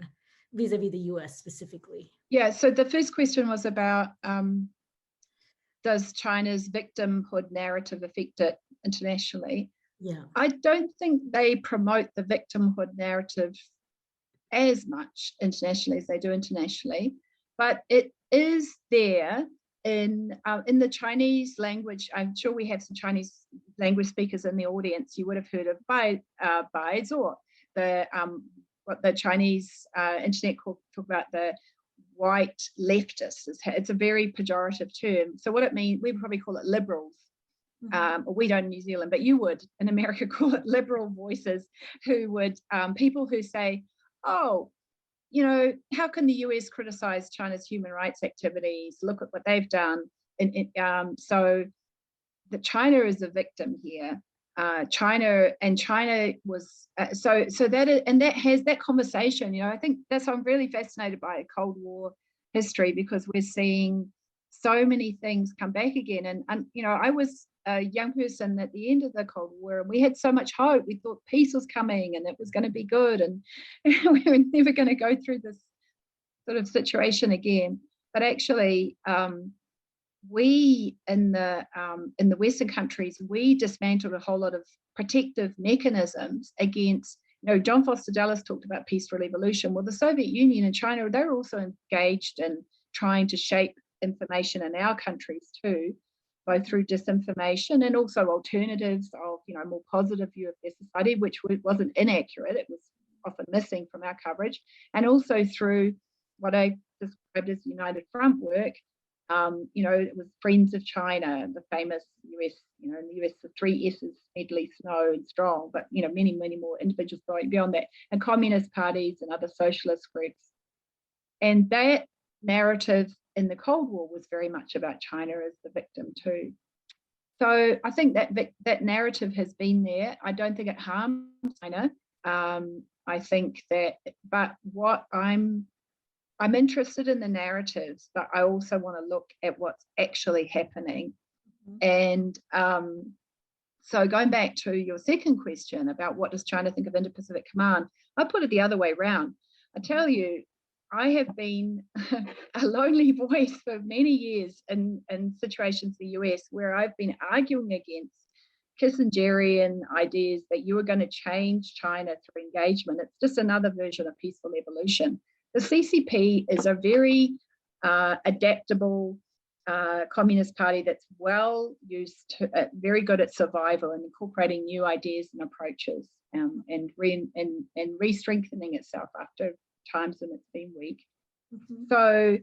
vis-a-vis the US specifically? Yeah, so the first question was about does China's victimhood narrative affect it internationally? Yeah. I don't think they promote the victimhood narrative as much internationally as they do internationally, but it is there in the Chinese language. I'm sure we have some Chinese language speakers in the audience. You would have heard of Bai Zuo, what the Chinese internet talk about the white leftists. It's a very pejorative term. So what it means, we probably call it liberals. We don't in New Zealand, but you would in America call it liberal voices, who would people who say, oh, how can the US criticize China's human rights activities? Look at what they've done. So that China is a victim here. China was that has that conversation. I think I'm really fascinated by Cold War history, because we're seeing so many things come back again. And I was a young person at the end of the Cold War, and we had so much hope. We thought peace was coming and it was going to be good, and we were never going to go through this sort of situation again. But actually, we in the Western countries, we dismantled a whole lot of protective mechanisms against. John Foster Dulles talked about peaceful evolution. Well, the Soviet Union and China, they're also engaged in trying to shape information in our countries too, both through disinformation and also alternatives of more positive view of their society, which wasn't inaccurate. It was often missing from our coverage, and also through what I described as United Front work. It was Friends of China, the famous US, in the US, the 3 S's, Medley, Snow, and Strong, but, many, many more individuals going beyond that, and communist parties and other socialist groups. And that narrative in the Cold War was very much about China as the victim too. So I think that narrative has been there. I don't think it harms China. I think that, but what I'm interested in the narratives, but I also want to look at what's actually happening. And so going back to your second question about what does China think of Indo-Pacific Command, I put it the other way around. I tell you, I have been a lonely voice for many years in situations in the US where I've been arguing against Kissingerian ideas that you are going to change China through engagement. It's just another version of peaceful evolution. The CCP is a very adaptable communist party that's well used to, very good at survival and incorporating new ideas and approaches, and re-strengthening itself after times when it's been weak. So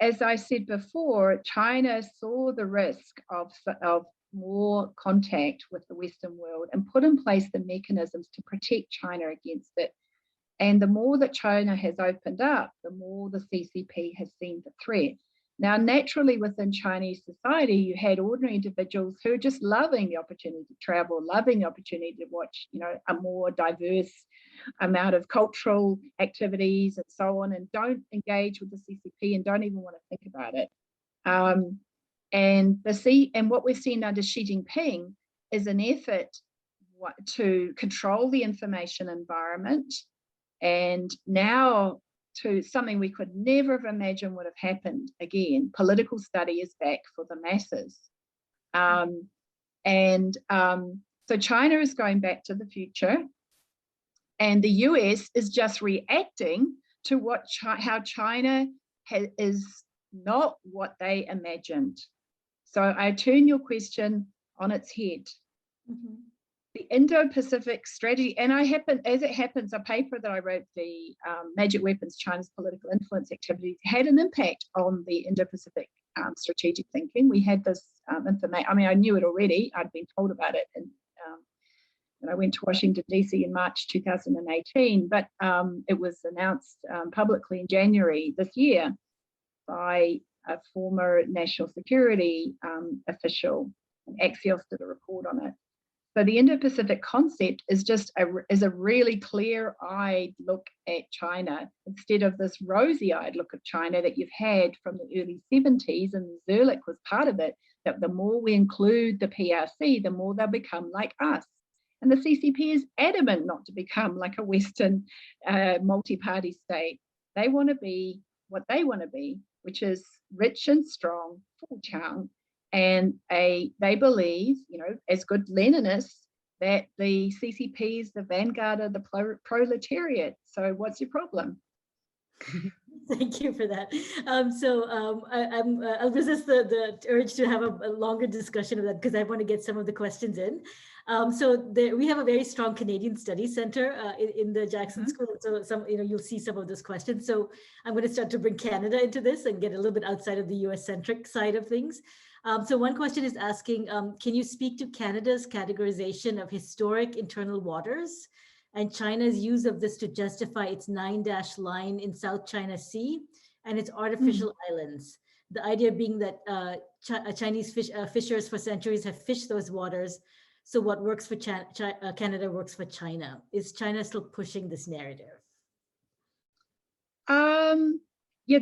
as I said before, China saw the risk of more contact with the Western world and put in place the mechanisms to protect China against it. And the more that China has opened up, the more the CCP has seen the threat. Now, naturally, within Chinese society, you had ordinary individuals who are just loving the opportunity to travel, loving the opportunity to watch, a more diverse amount of cultural activities and so on, and don't engage with the CCP and don't even want to think about it. And what we've seen under Xi Jinping is an effort to control the information environment. And now to something we could never have imagined would have happened again. Political study is back for the masses. So China is going back to the future, and the US is just reacting to how China is not what they imagined. So I turn your question on its head. The Indo-Pacific strategy, and as it happens, a paper that I wrote, the Magic Weapons, China's Political Influence Activities, had an impact on the Indo-Pacific strategic thinking. We had this information, I mean, I knew it already, I'd been told about it, and I went to Washington, DC in March 2018, but it was announced publicly in January this year by a former national security official. Axios did a report on it. So the Indo-Pacific concept is just a really clear-eyed look at China, instead of this rosy-eyed look at China that you've had from the early 70s, and Zerlich was part of it, that the more we include the PRC, the more they'll become like us. And the CCP is adamant not to become like a Western multi-party state. They want to be what they want to be, which is rich and strong, full chang. And they believe, you know, as good Leninists, that the CCP is the vanguard of the proletariat. So what's your problem? Thank you for that. I'll resist the urge to have a longer discussion of that, because I want to get some of the questions in. We have a very strong Canadian Studies Center in the Jackson School. So you'll see some of those questions. So I'm going to start to bring Canada into this and get a little bit outside of the US-centric side of things. So one question is asking, can you speak to Canada's categorization of historic internal waters and China's use of this to justify its 9-dash line in South China Sea and its artificial islands? The idea being that Chinese fishers for centuries have fished those waters. So what works for Canada works for China. Is China still pushing this narrative? Yeah,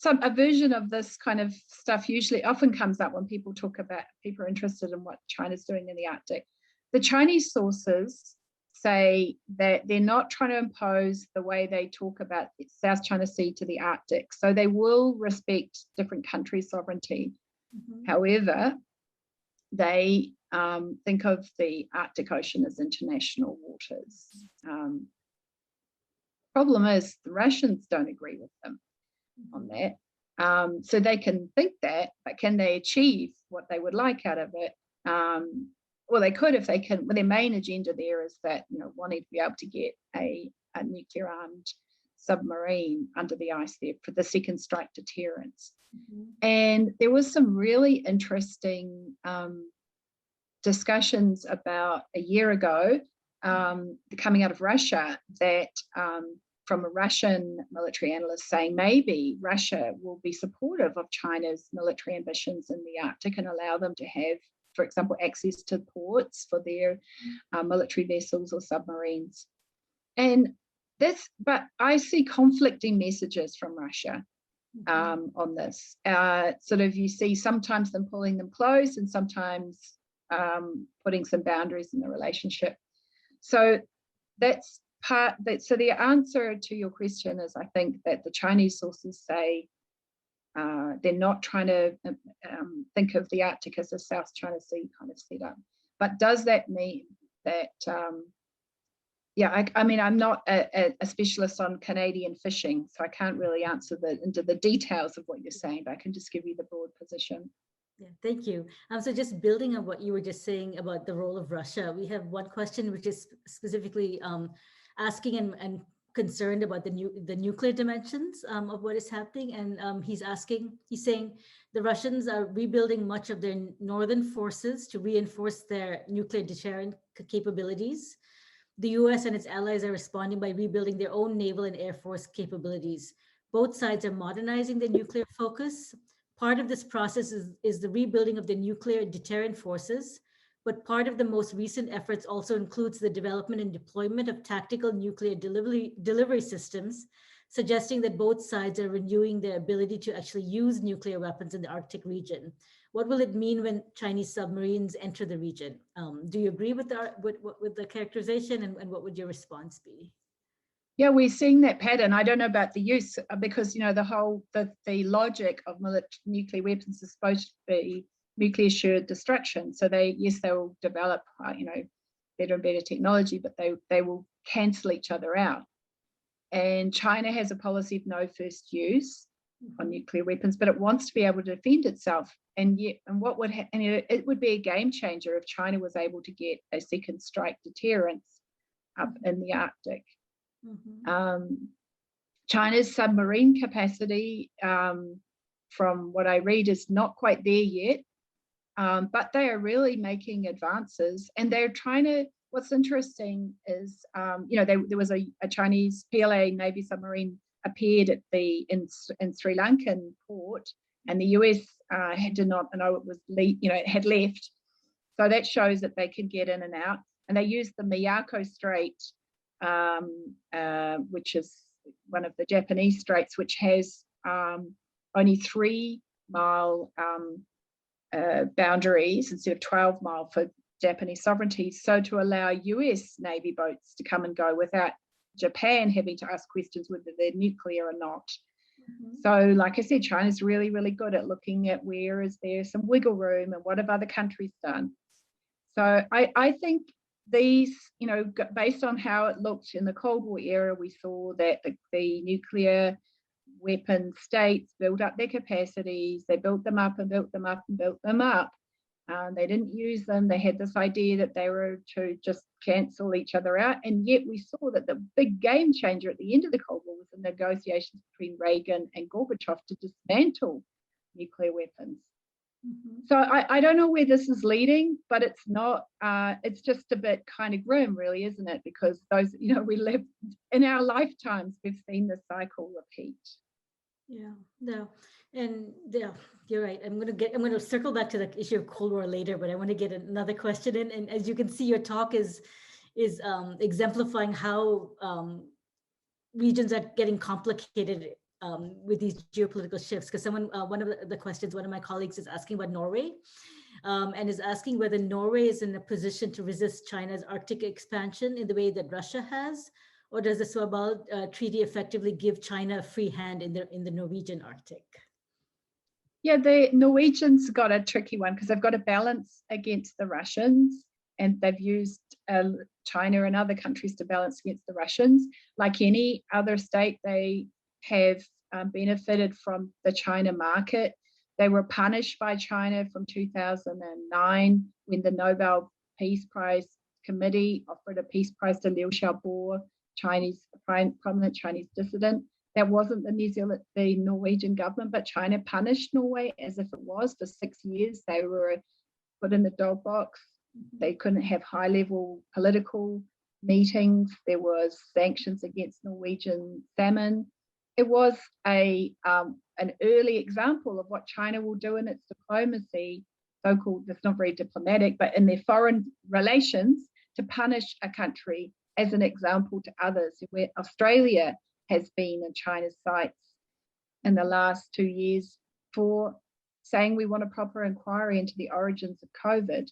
a version of this kind of stuff usually often comes up when people are interested in what China's doing in the Arctic. The Chinese sources say that they're not trying to impose the way they talk about South China Sea to the Arctic. So they will respect different countries' sovereignty. However, they think of the Arctic Ocean as international waters. Problem is, the Russians don't agree with them on that. So they can think that, but can they achieve what they would like out of it? Well, they could if they can. Well, their main agenda there is that, wanting to be able to get a nuclear armed submarine under the ice there for the second strike deterrence. And there was some really interesting discussions about a year ago coming out of Russia, that from a Russian military analyst saying maybe Russia will be supportive of China's military ambitions in the Arctic and allow them to have, for example, access to ports for their military vessels or submarines. But I see conflicting messages from Russia on this. You see sometimes them pulling them close and sometimes putting some boundaries in the relationship. So so the answer to your question is, I think that the Chinese sources say they're not trying to think of the Arctic as a South China Sea kind of setup. But does that mean that, I mean, I'm not a specialist on Canadian fishing, so I can't really answer into the details of what you're saying, but I can just give you the broad position. Yeah, thank you. So just building on what you were just saying about the role of Russia, we have one question which is specifically asking and concerned about the nuclear dimensions of what is happening. And he's saying the Russians are rebuilding much of their northern forces to reinforce their nuclear deterrent capabilities. The US and its allies are responding by rebuilding their own naval and air force capabilities. Both sides are modernizing their nuclear focus. Part of this process is the rebuilding of the nuclear deterrent forces, but part of the most recent efforts also includes the development and deployment of tactical nuclear delivery systems, suggesting that both sides are renewing their ability to actually use nuclear weapons in the Arctic region. What will it mean when Chinese submarines enter the region? Do you agree with the characterization, and what would your response be? Yeah, we're seeing that pattern. I don't know about the use because, you know, the logic of nuclear weapons is supposed to be mutually assured destruction. So they will develop, you know, better and better technology, but they will cancel each other out. And China has a policy of no first use on nuclear weapons, but it wants to be able to defend itself. And what would happen? It would be a game changer if China was able to get a second strike deterrence up in the Arctic. China's submarine capacity, from what I read, is not quite there yet, but they are really making advances, and they're trying to. What's interesting is, you know, there was a Chinese PLA Navy submarine appeared at in Sri Lankan port, and the US did not know it was, you know, it had left. So that shows that they can get in and out, and they used the Miyako Strait, which is one of the Japanese straits, which has only 3-mile boundaries instead of 12-mile for Japanese sovereignty, so to allow US Navy boats to come and go without Japan having to ask questions whether they're nuclear or not. So, like I said, China's really, really good at looking at where is there some wiggle room and what have other countries done. So I think these, you know, based on how it looked in the Cold War era, we saw that the nuclear weapon states built up their capacities. They built them up and built them up and built them up. They didn't use them. They had this idea that they were to just cancel each other out. And yet we saw that the big game changer at the end of the Cold War was the negotiations between Reagan and Gorbachev to dismantle nuclear weapons. So I don't know where this is leading, but it's not, it's just a bit kind of grim, really, isn't it? Because those, you know, we live in our lifetimes, we've seen the cycle repeat. Yeah, no, and yeah, you're right. I'm going to circle back to the issue of Cold War later, but I want to get another question in. And as you can see, your talk is exemplifying how regions are getting complicated with these geopolitical shifts. Because one of the questions, one of my colleagues is asking about Norway, and is asking whether Norway is in a position to resist China's Arctic expansion in the way that Russia has. Or does the Svalbard Treaty effectively give China a free hand in the Norwegian Arctic? Yeah, the Norwegians got a tricky one because they've got a balance against the Russians, and they've used China and other countries to balance against the Russians. Like any other state, they have benefited from the China market. They were punished by China from 2009 when the Nobel Peace Prize Committee offered a peace prize to Liu Xiaobo, prominent Chinese dissident. That wasn't the Norwegian government, but China punished Norway as if it was for 6 years. They were put in the dog box. They couldn't have high-level political meetings. There was sanctions against Norwegian salmon. It was an early example of what China will do in its diplomacy, so-called, it's not very diplomatic, but in their foreign relations, to punish a country as an example to others, where Australia has been in China's sights in the last 2 years for saying we want a proper inquiry into the origins of COVID,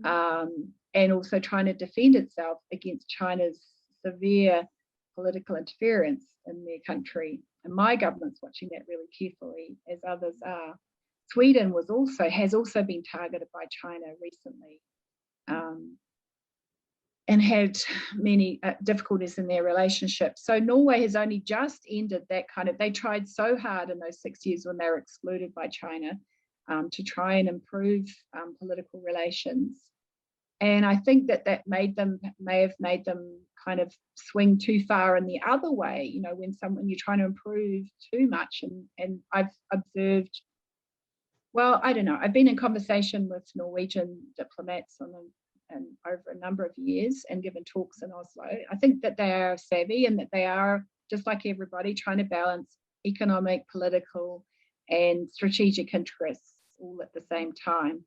and also trying to defend itself against China's severe political interference in their country. And my government's watching that really carefully, as others are. Sweden has also been targeted by China recently, and had many difficulties in their relationship. So Norway has only just ended that kind of, they tried so hard in those 6 years when they were excluded by China to try and improve political relations. And I think that may have made them kind of swing too far in the other way, you know, when you're trying to improve too much. And I've observed, well, I don't know, I've been in conversation with Norwegian diplomats and over a number of years and given talks in Oslo. I think that they are savvy and that they are, just like everybody, trying to balance economic, political, and strategic interests all at the same time.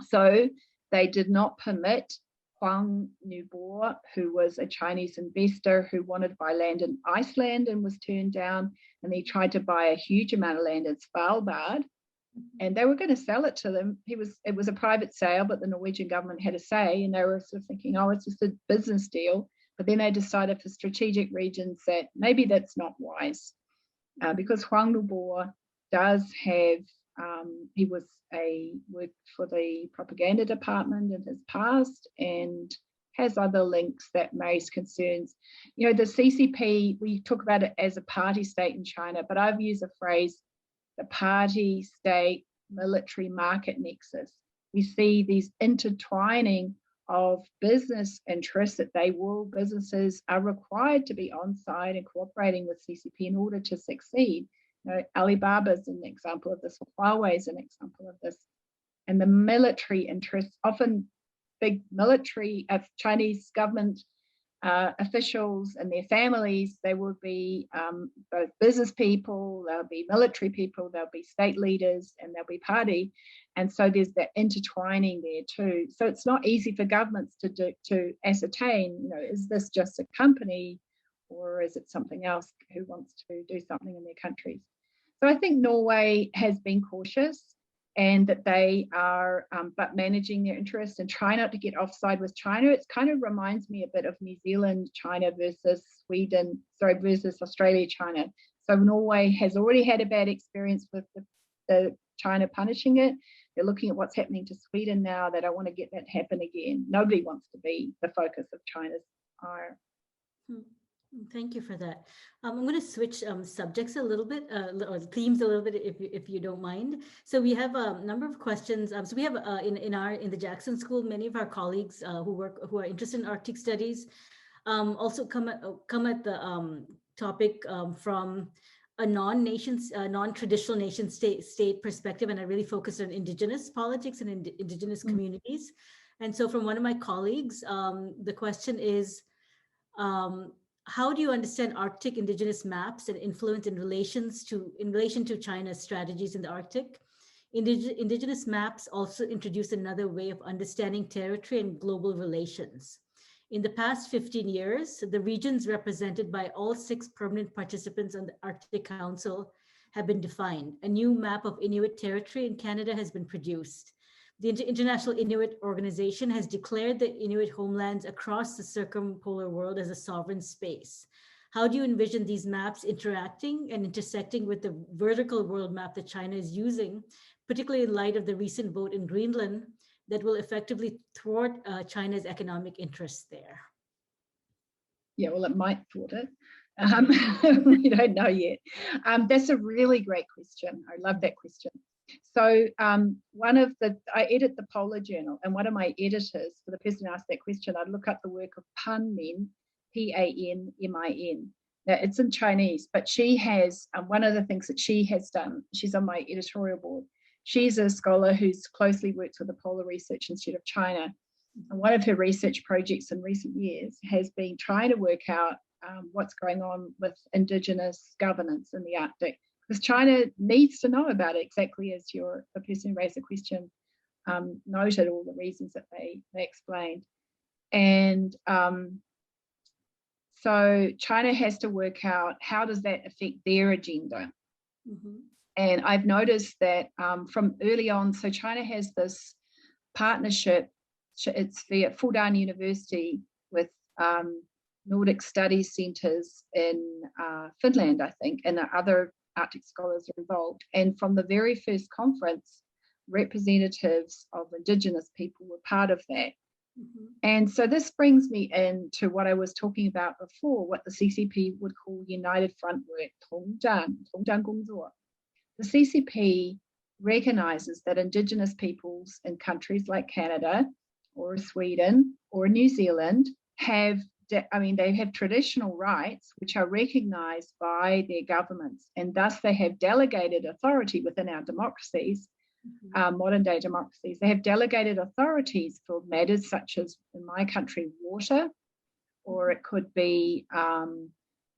So they did not permit Huang Nubo, who was a Chinese investor who wanted to buy land in Iceland and was turned down, and he tried to buy a huge amount of land in Svalbard. And they were going to sell it to them. It was a private sale, but the Norwegian government had a say, and they were sort of thinking, oh, it's just a business deal. But then they decided for strategic regions that maybe that's not wise, because Huang Lubo does have, he worked for the propaganda department in his past and has other links that raise concerns. You know, the CCP, we talk about it as a party state in China, but I've used the phrase, the party state military market nexus. We see these intertwining of business interests that businesses are required to be on side and cooperating with CCP in order to succeed. You know, Alibaba is an example of this, Huawei is an example of this. And the military interests, often big military of Chinese government officials and their families, they will be both business people, they'll be military people, they'll be state leaders, and they'll be party. And so there's that intertwining there too. So it's not easy for governments to ascertain, you know, is this just a company or is it something else who wants to do something in their countries? So I think Norway has been cautious, and that they are but managing their interests and try not to get offside with China. It kind of reminds me a bit of New Zealand, China versus versus Australia, China. So Norway has already had a bad experience with the China punishing it. They're looking at what's happening to Sweden now. They don't want to get that happen again. Nobody wants to be the focus of China's ire. Thank you for that. I'm going to switch subjects a little bit, or themes a little bit, if you don't mind. So we have a number of questions. So we have in the Jackson School, many of our colleagues who are interested in Arctic studies also come at the topic from a non-traditional nation state perspective, and I really focus on Indigenous politics and Indigenous communities. And so from one of my colleagues, the question is, how do you understand Arctic Indigenous maps and influence in relation to China's strategies in the Arctic? Indigenous maps also introduce another way of understanding territory and global relations. In the past 15 years, the regions represented by all 6 permanent participants on the Arctic Council have been defined. A new map of Inuit territory in Canada has been produced. The International Inuit Organization has declared the Inuit homelands across the circumpolar world as a sovereign space. How do you envision these maps interacting and intersecting with the vertical world map that China is using, particularly in light of the recent vote in Greenland that will effectively thwart China's economic interests there? Yeah, well, it might thwart it. We don't know yet. That's a really great question. I love that question. So I edit the Polar Journal, and one of my editors, for the person who asked that question, I'd look up the work of Pan Min, P-A-N-M-I-N. Now, it's in Chinese, but she has, one of the things that she has done, she's on my editorial board. She's a scholar who's closely worked with the Polar Research Institute of China. And one of her research projects in recent years has been trying to work out what's going on with Indigenous governance in the Arctic. Because China needs to know about it, exactly as the person who raised the question noted all the reasons that they explained. And so China has to work out how does that affect their agenda. Mm-hmm. And I've noticed that from early on, so China has this partnership, it's via Fudan University with Nordic Studies Centres in Finland, I think, and other Arctic scholars are involved. And from the very first conference, representatives of Indigenous people were part of that. Mm-hmm. And so this brings me into what I was talking about before, what the CCP would call United Front work, 统战工作. The CCP recognises that Indigenous peoples in countries like Canada or Sweden or New Zealand they have traditional rights which are recognised by their governments, and thus they have delegated authority within our democracies, modern day democracies. They have delegated authorities for matters such as, in my country, water, or it could be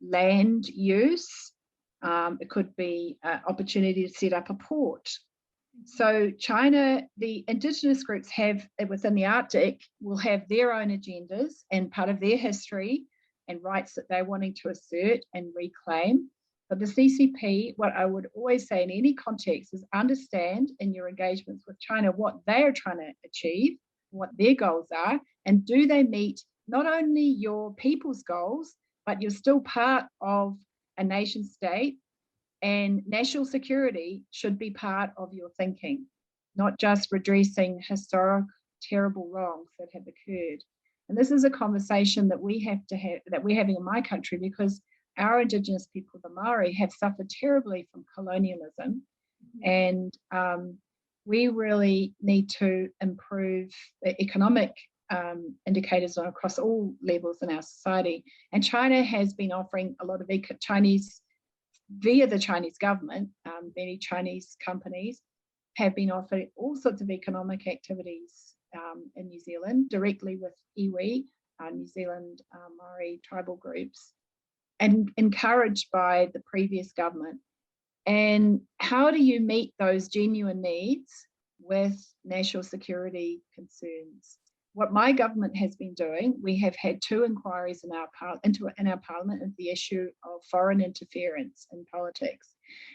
land use, it could be an opportunity to set up a port. So China, the Indigenous groups have within the Arctic will have their own agendas and part of their history and rights that they're wanting to assert and reclaim. But the CCP, what I would always say in any context is understand in your engagements with China what they are trying to achieve, what their goals are, and do they meet not only your people's goals, but you're still part of a nation state, and national security should be part of your thinking, not just redressing historic terrible wrongs that have occurred. And this is a conversation that we have to have, that we're having in my country, because our Indigenous people, the Maori, have suffered terribly from colonialism. And we really need to improve the economic indicators across all levels in our society. And China has been offering a lot of Chinese, via the Chinese government, many Chinese companies have been offering all sorts of economic activities in New Zealand, directly with iwi, New Zealand Maori tribal groups, and encouraged by the previous government. And how do you meet those genuine needs with national security concerns? What my government has been doing, we have had 2 inquiries in our parliament into the issue of foreign interference in politics.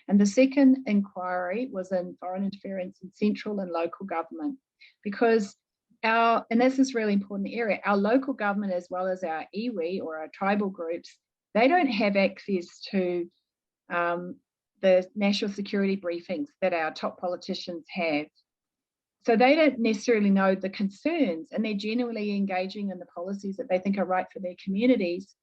And the second inquiry was in foreign interference in central and local government, because and this is really important area, our local government as well as our iwi or our tribal groups, they don't have access to the national security briefings that our top politicians have. So they don't necessarily know the concerns, and they're genuinely engaging in the policies that they think are right for their communities.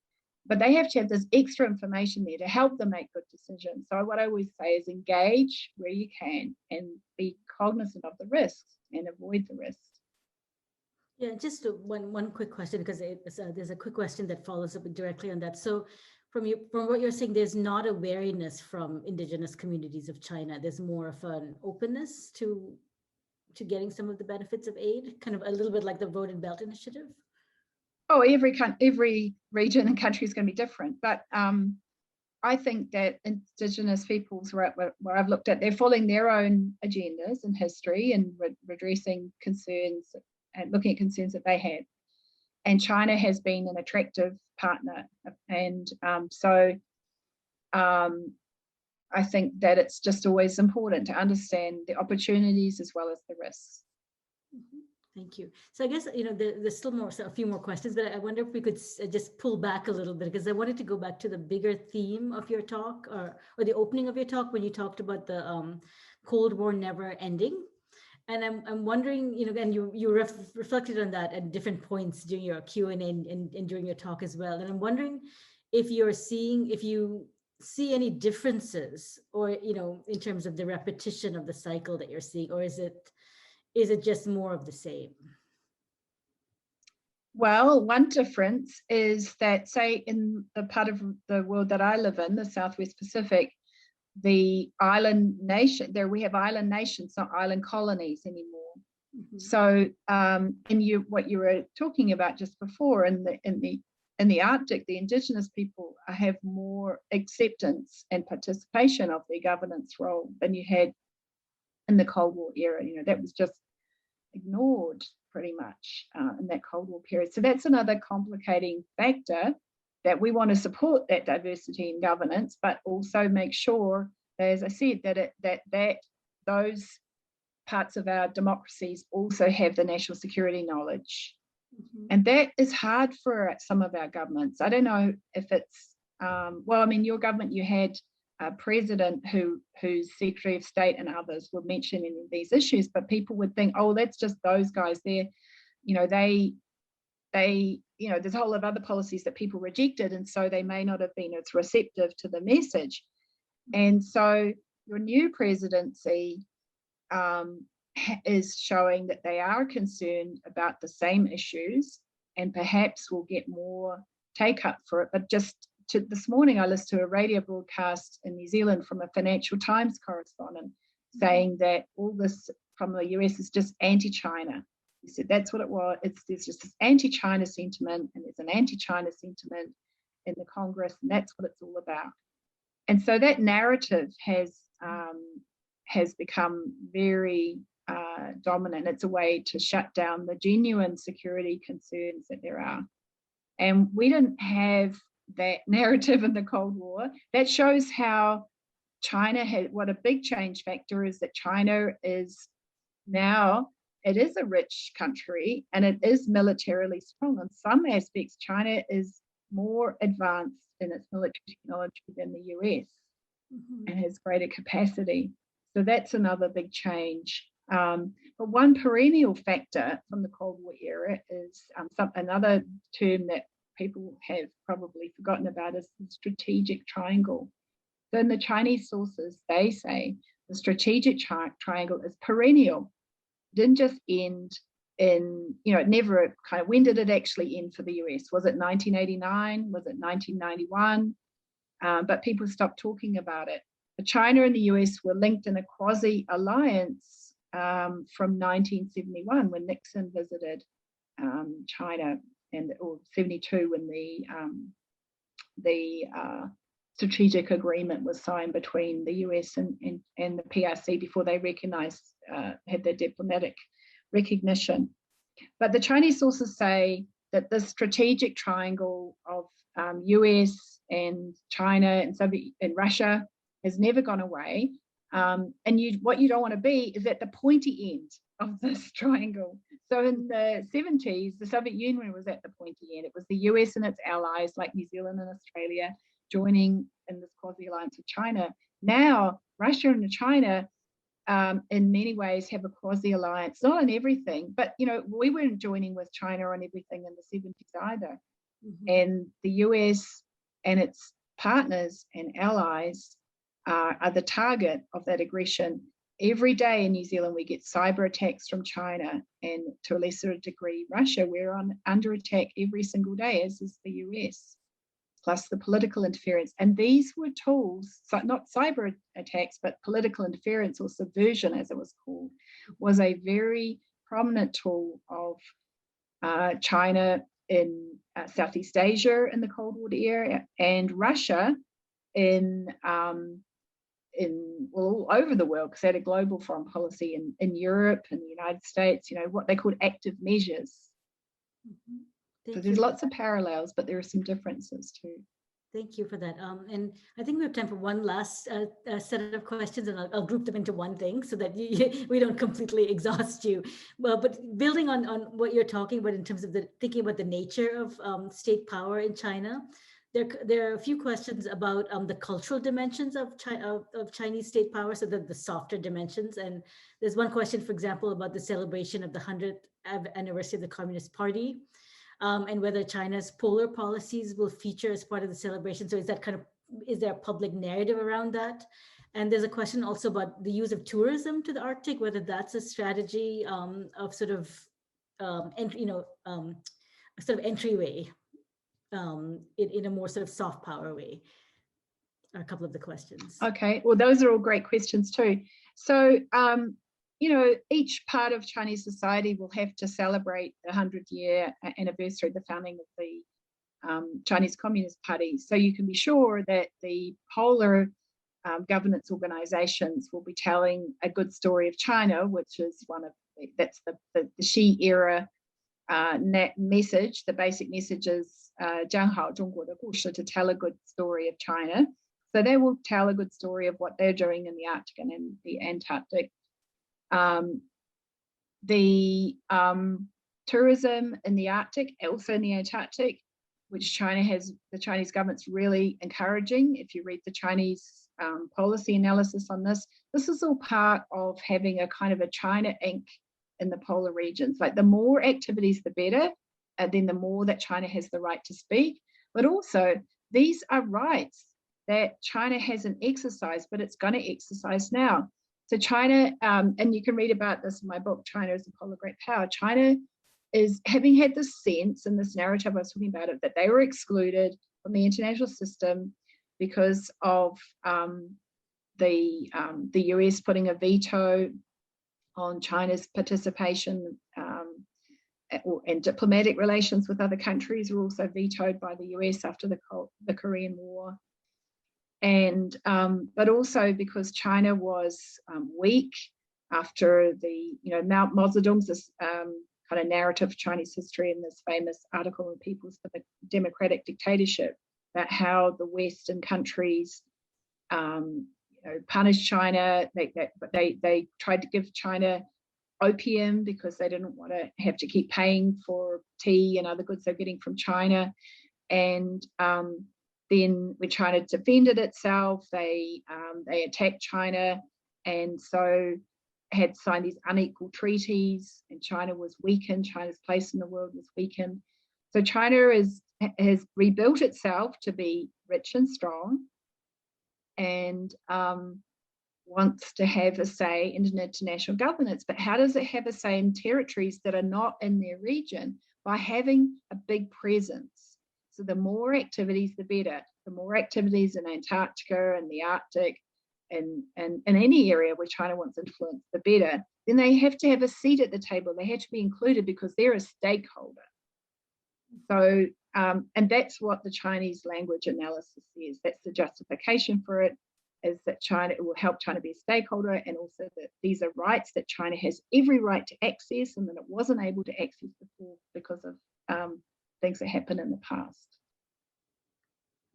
But they have to have this extra information there to help them make good decisions. So what I always say is engage where you can and be cognizant of the risks and avoid the risks. Yeah, just one quick question, because there's a quick question that follows up directly on that. So from what you're saying, there's not a wariness from Indigenous communities of China. There's more of an openness to getting some of the benefits of aid, kind of a little bit like the Road and Belt Initiative? Oh, every region and country is going to be different. But I think that Indigenous peoples, where I've looked at, they're following their own agendas in history and redressing concerns and looking at concerns that they have. And China has been an attractive partner. And so I think that it's just always important to understand the opportunities as well as the risks. Thank you. So I guess, there's still a few more questions, but I wonder if we could just pull back a little bit, because I wanted to go back to the bigger theme of your talk, or the opening of your talk, when you talked about the Cold War never ending. And I'm wondering, and you reflected on that at different points during your Q&A and during your talk as well. And I'm wondering if you see any differences, or, in terms of the repetition of the cycle that you're seeing, or is it just more of the same? Well, one difference is that, say, in the part of the world that I live in, the Southwest Pacific, the island nation, there we have island nations, not island colonies anymore. Mm-hmm. So, what you were talking about just before, in the Arctic, the Indigenous people have more acceptance and participation of their governance role than you had in the Cold War era. That was just ignored pretty much in that Cold War period. So that's another complicating factor, that we want to support that diversity in governance, but also make sure, as I said, that those parts of our democracies also have the national security knowledge. Mm-hmm. And that is hard for some of our governments. I don't know if it's, your government, you had a president whose Secretary of State and others were mentioning these issues, but people would think, oh, that's just those guys there. There's a whole lot of other policies that people rejected, and so they may not have been as receptive to the message. And so your new presidency is showing that they are concerned about the same issues, and perhaps will get more take up for it. But this morning, I listened to a radio broadcast in New Zealand from a Financial Times correspondent saying that all this from the US is just anti-China. He said that's what it was. There's just this anti-China sentiment, and there's an anti-China sentiment in the Congress, and that's what it's all about. And so that narrative has become very dominant. It's a way to shut down the genuine security concerns that there are. And we didn't have that narrative in the Cold War. That shows how China what a big change factor is, that China is now it is a rich country and it is militarily strong. In some aspects, China is more advanced in its military technology than the US and has greater capacity. So that's another big change. But one perennial factor from the Cold War era is another term that people have probably forgotten about is the strategic triangle. So in the Chinese sources, they say the strategic triangle is perennial. It didn't just end in, it never kind of, when did it actually end for the US? Was it 1989? Was it 1991? But people stopped talking about it. But China and the US were linked in a quasi-alliance from 1971 when Nixon visited China, or 72 when the strategic agreement was signed between the US and the PRC before they had their diplomatic recognition. But the Chinese sources say that the strategic triangle of US and China and Russia has never gone away. And what you don't want to be is at the pointy end of this triangle. So in the 70s, the Soviet Union was at the pointy end. It was the US and its allies like New Zealand and Australia joining in this quasi-alliance with China. Now, Russia and China, in many ways, have a quasi-alliance, not on everything, but, we weren't joining with China on everything in the 70s either. And the US and its partners and allies are the target of that aggression. Every day in New Zealand, we get cyber attacks from China, and to a lesser degree, Russia. We're under attack every single day, as is the US, plus the political interference. And these were tools, not cyber attacks, but political interference or subversion, as it was called, was a very prominent tool of China in Southeast Asia in the Cold War era, and Russia all over the world, because they had a global foreign policy in Europe and the United States, what they called active measures. So there's lots of parallels, but there are some differences too. Thank you for that. And I think we have time for one last set of questions, and I'll group them into one thing so that we don't completely exhaust you. But building on what you're talking about in terms of thinking about the nature of state power in China, there are a few questions about the cultural dimensions of Chinese state power, so the softer dimensions. And there's one question, for example, about the celebration of the 100th anniversary of the Communist Party. And whether China's polar policies will feature as part of the celebration. So is there a public narrative around that? And there's a question also about the use of tourism to the Arctic, whether that's a strategy of sort of entryway in a more sort of soft power way. Are a couple of the questions. Okay, well, those are all great questions too. So, each part of Chinese society will have to celebrate the 100-year anniversary of the founding of the Chinese Communist Party. So you can be sure that the polar governance organizations will be telling a good story of China, which is that's the Xi era message. The basic message is 讲好中国的故事, to tell a good story of China. So they will tell a good story of what they're doing in the Arctic and in the Antarctic. The tourism in the Arctic, also in the Antarctic, which the Chinese government's really encouraging. If you read the Chinese policy analysis on this is all part of having a kind of a China Inc. in the polar regions. Like the more activities, the better, and then the more that China has the right to speak. But also, these are rights that China hasn't exercised, but it's going to exercise now. So China, and you can read about this in my book, China as a Polar Great Power. China is having had this sense and this narrative I was talking about it, that they were excluded from the international system because of the US putting a veto on China's participation, and diplomatic relations with other countries were also vetoed by the US after the Korean War. And but also because China was weak after the Mao Zedong's this kind of narrative of Chinese history in this famous article in People's for the Democratic Dictatorship about how the Western countries punished China. They tried to give China opium because they didn't want to have to keep paying for tea and other goods they're getting from China. And then when China defended itself, they attacked China, and so had signed these unequal treaties, and China was weakened. China's place in the world was weakened. So China has rebuilt itself to be rich and strong, and wants to have a say in international governance. But how does it have a say in territories that are not in their region? By having a big presence. So the more activities, the better. The more activities in Antarctica and the Arctic and in any area where China wants influence, the better. Then they have to have a seat at the table. They have to be included because they're a stakeholder. So, and that's what the Chinese language analysis says. That's the justification for it, is that China, it will help China be a stakeholder, and also that these are rights that China has every right to access and that it wasn't able to access before because of things that happened in the past.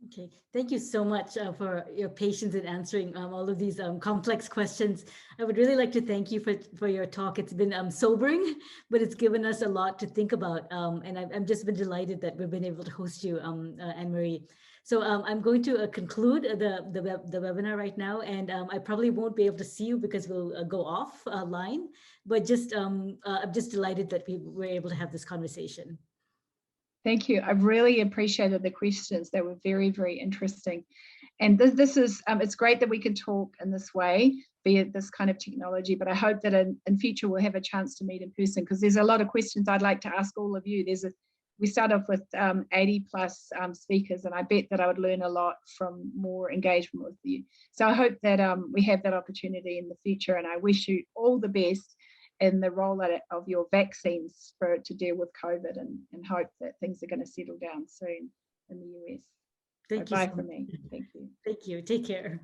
Okay, thank you so much for your patience in answering all of these complex questions. I would really like to thank you for your talk. It's been sobering, but it's given us a lot to think about. And I've just been delighted that we've been able to host you, Anne-Marie. So I'm going to conclude the webinar right now, and I probably won't be able to see you because we'll go offline, but just I'm just delighted that we were able to have this conversation. Thank you. I really appreciated the questions. They were very, very interesting. And this is, it's great that we can talk in this way, be it this kind of technology, but I hope that in future we'll have a chance to meet in person, because there's a lot of questions I'd like to ask all of you. We start off with 80 plus speakers, and I bet that I would learn a lot from more engagement with you. So I hope that we have that opportunity in the future, and I wish you all the best in the rollout of your vaccines to deal with COVID, and hope that things are going to settle down soon in the US. Thank you. Bye from me. Thank you. Thank you. Take care.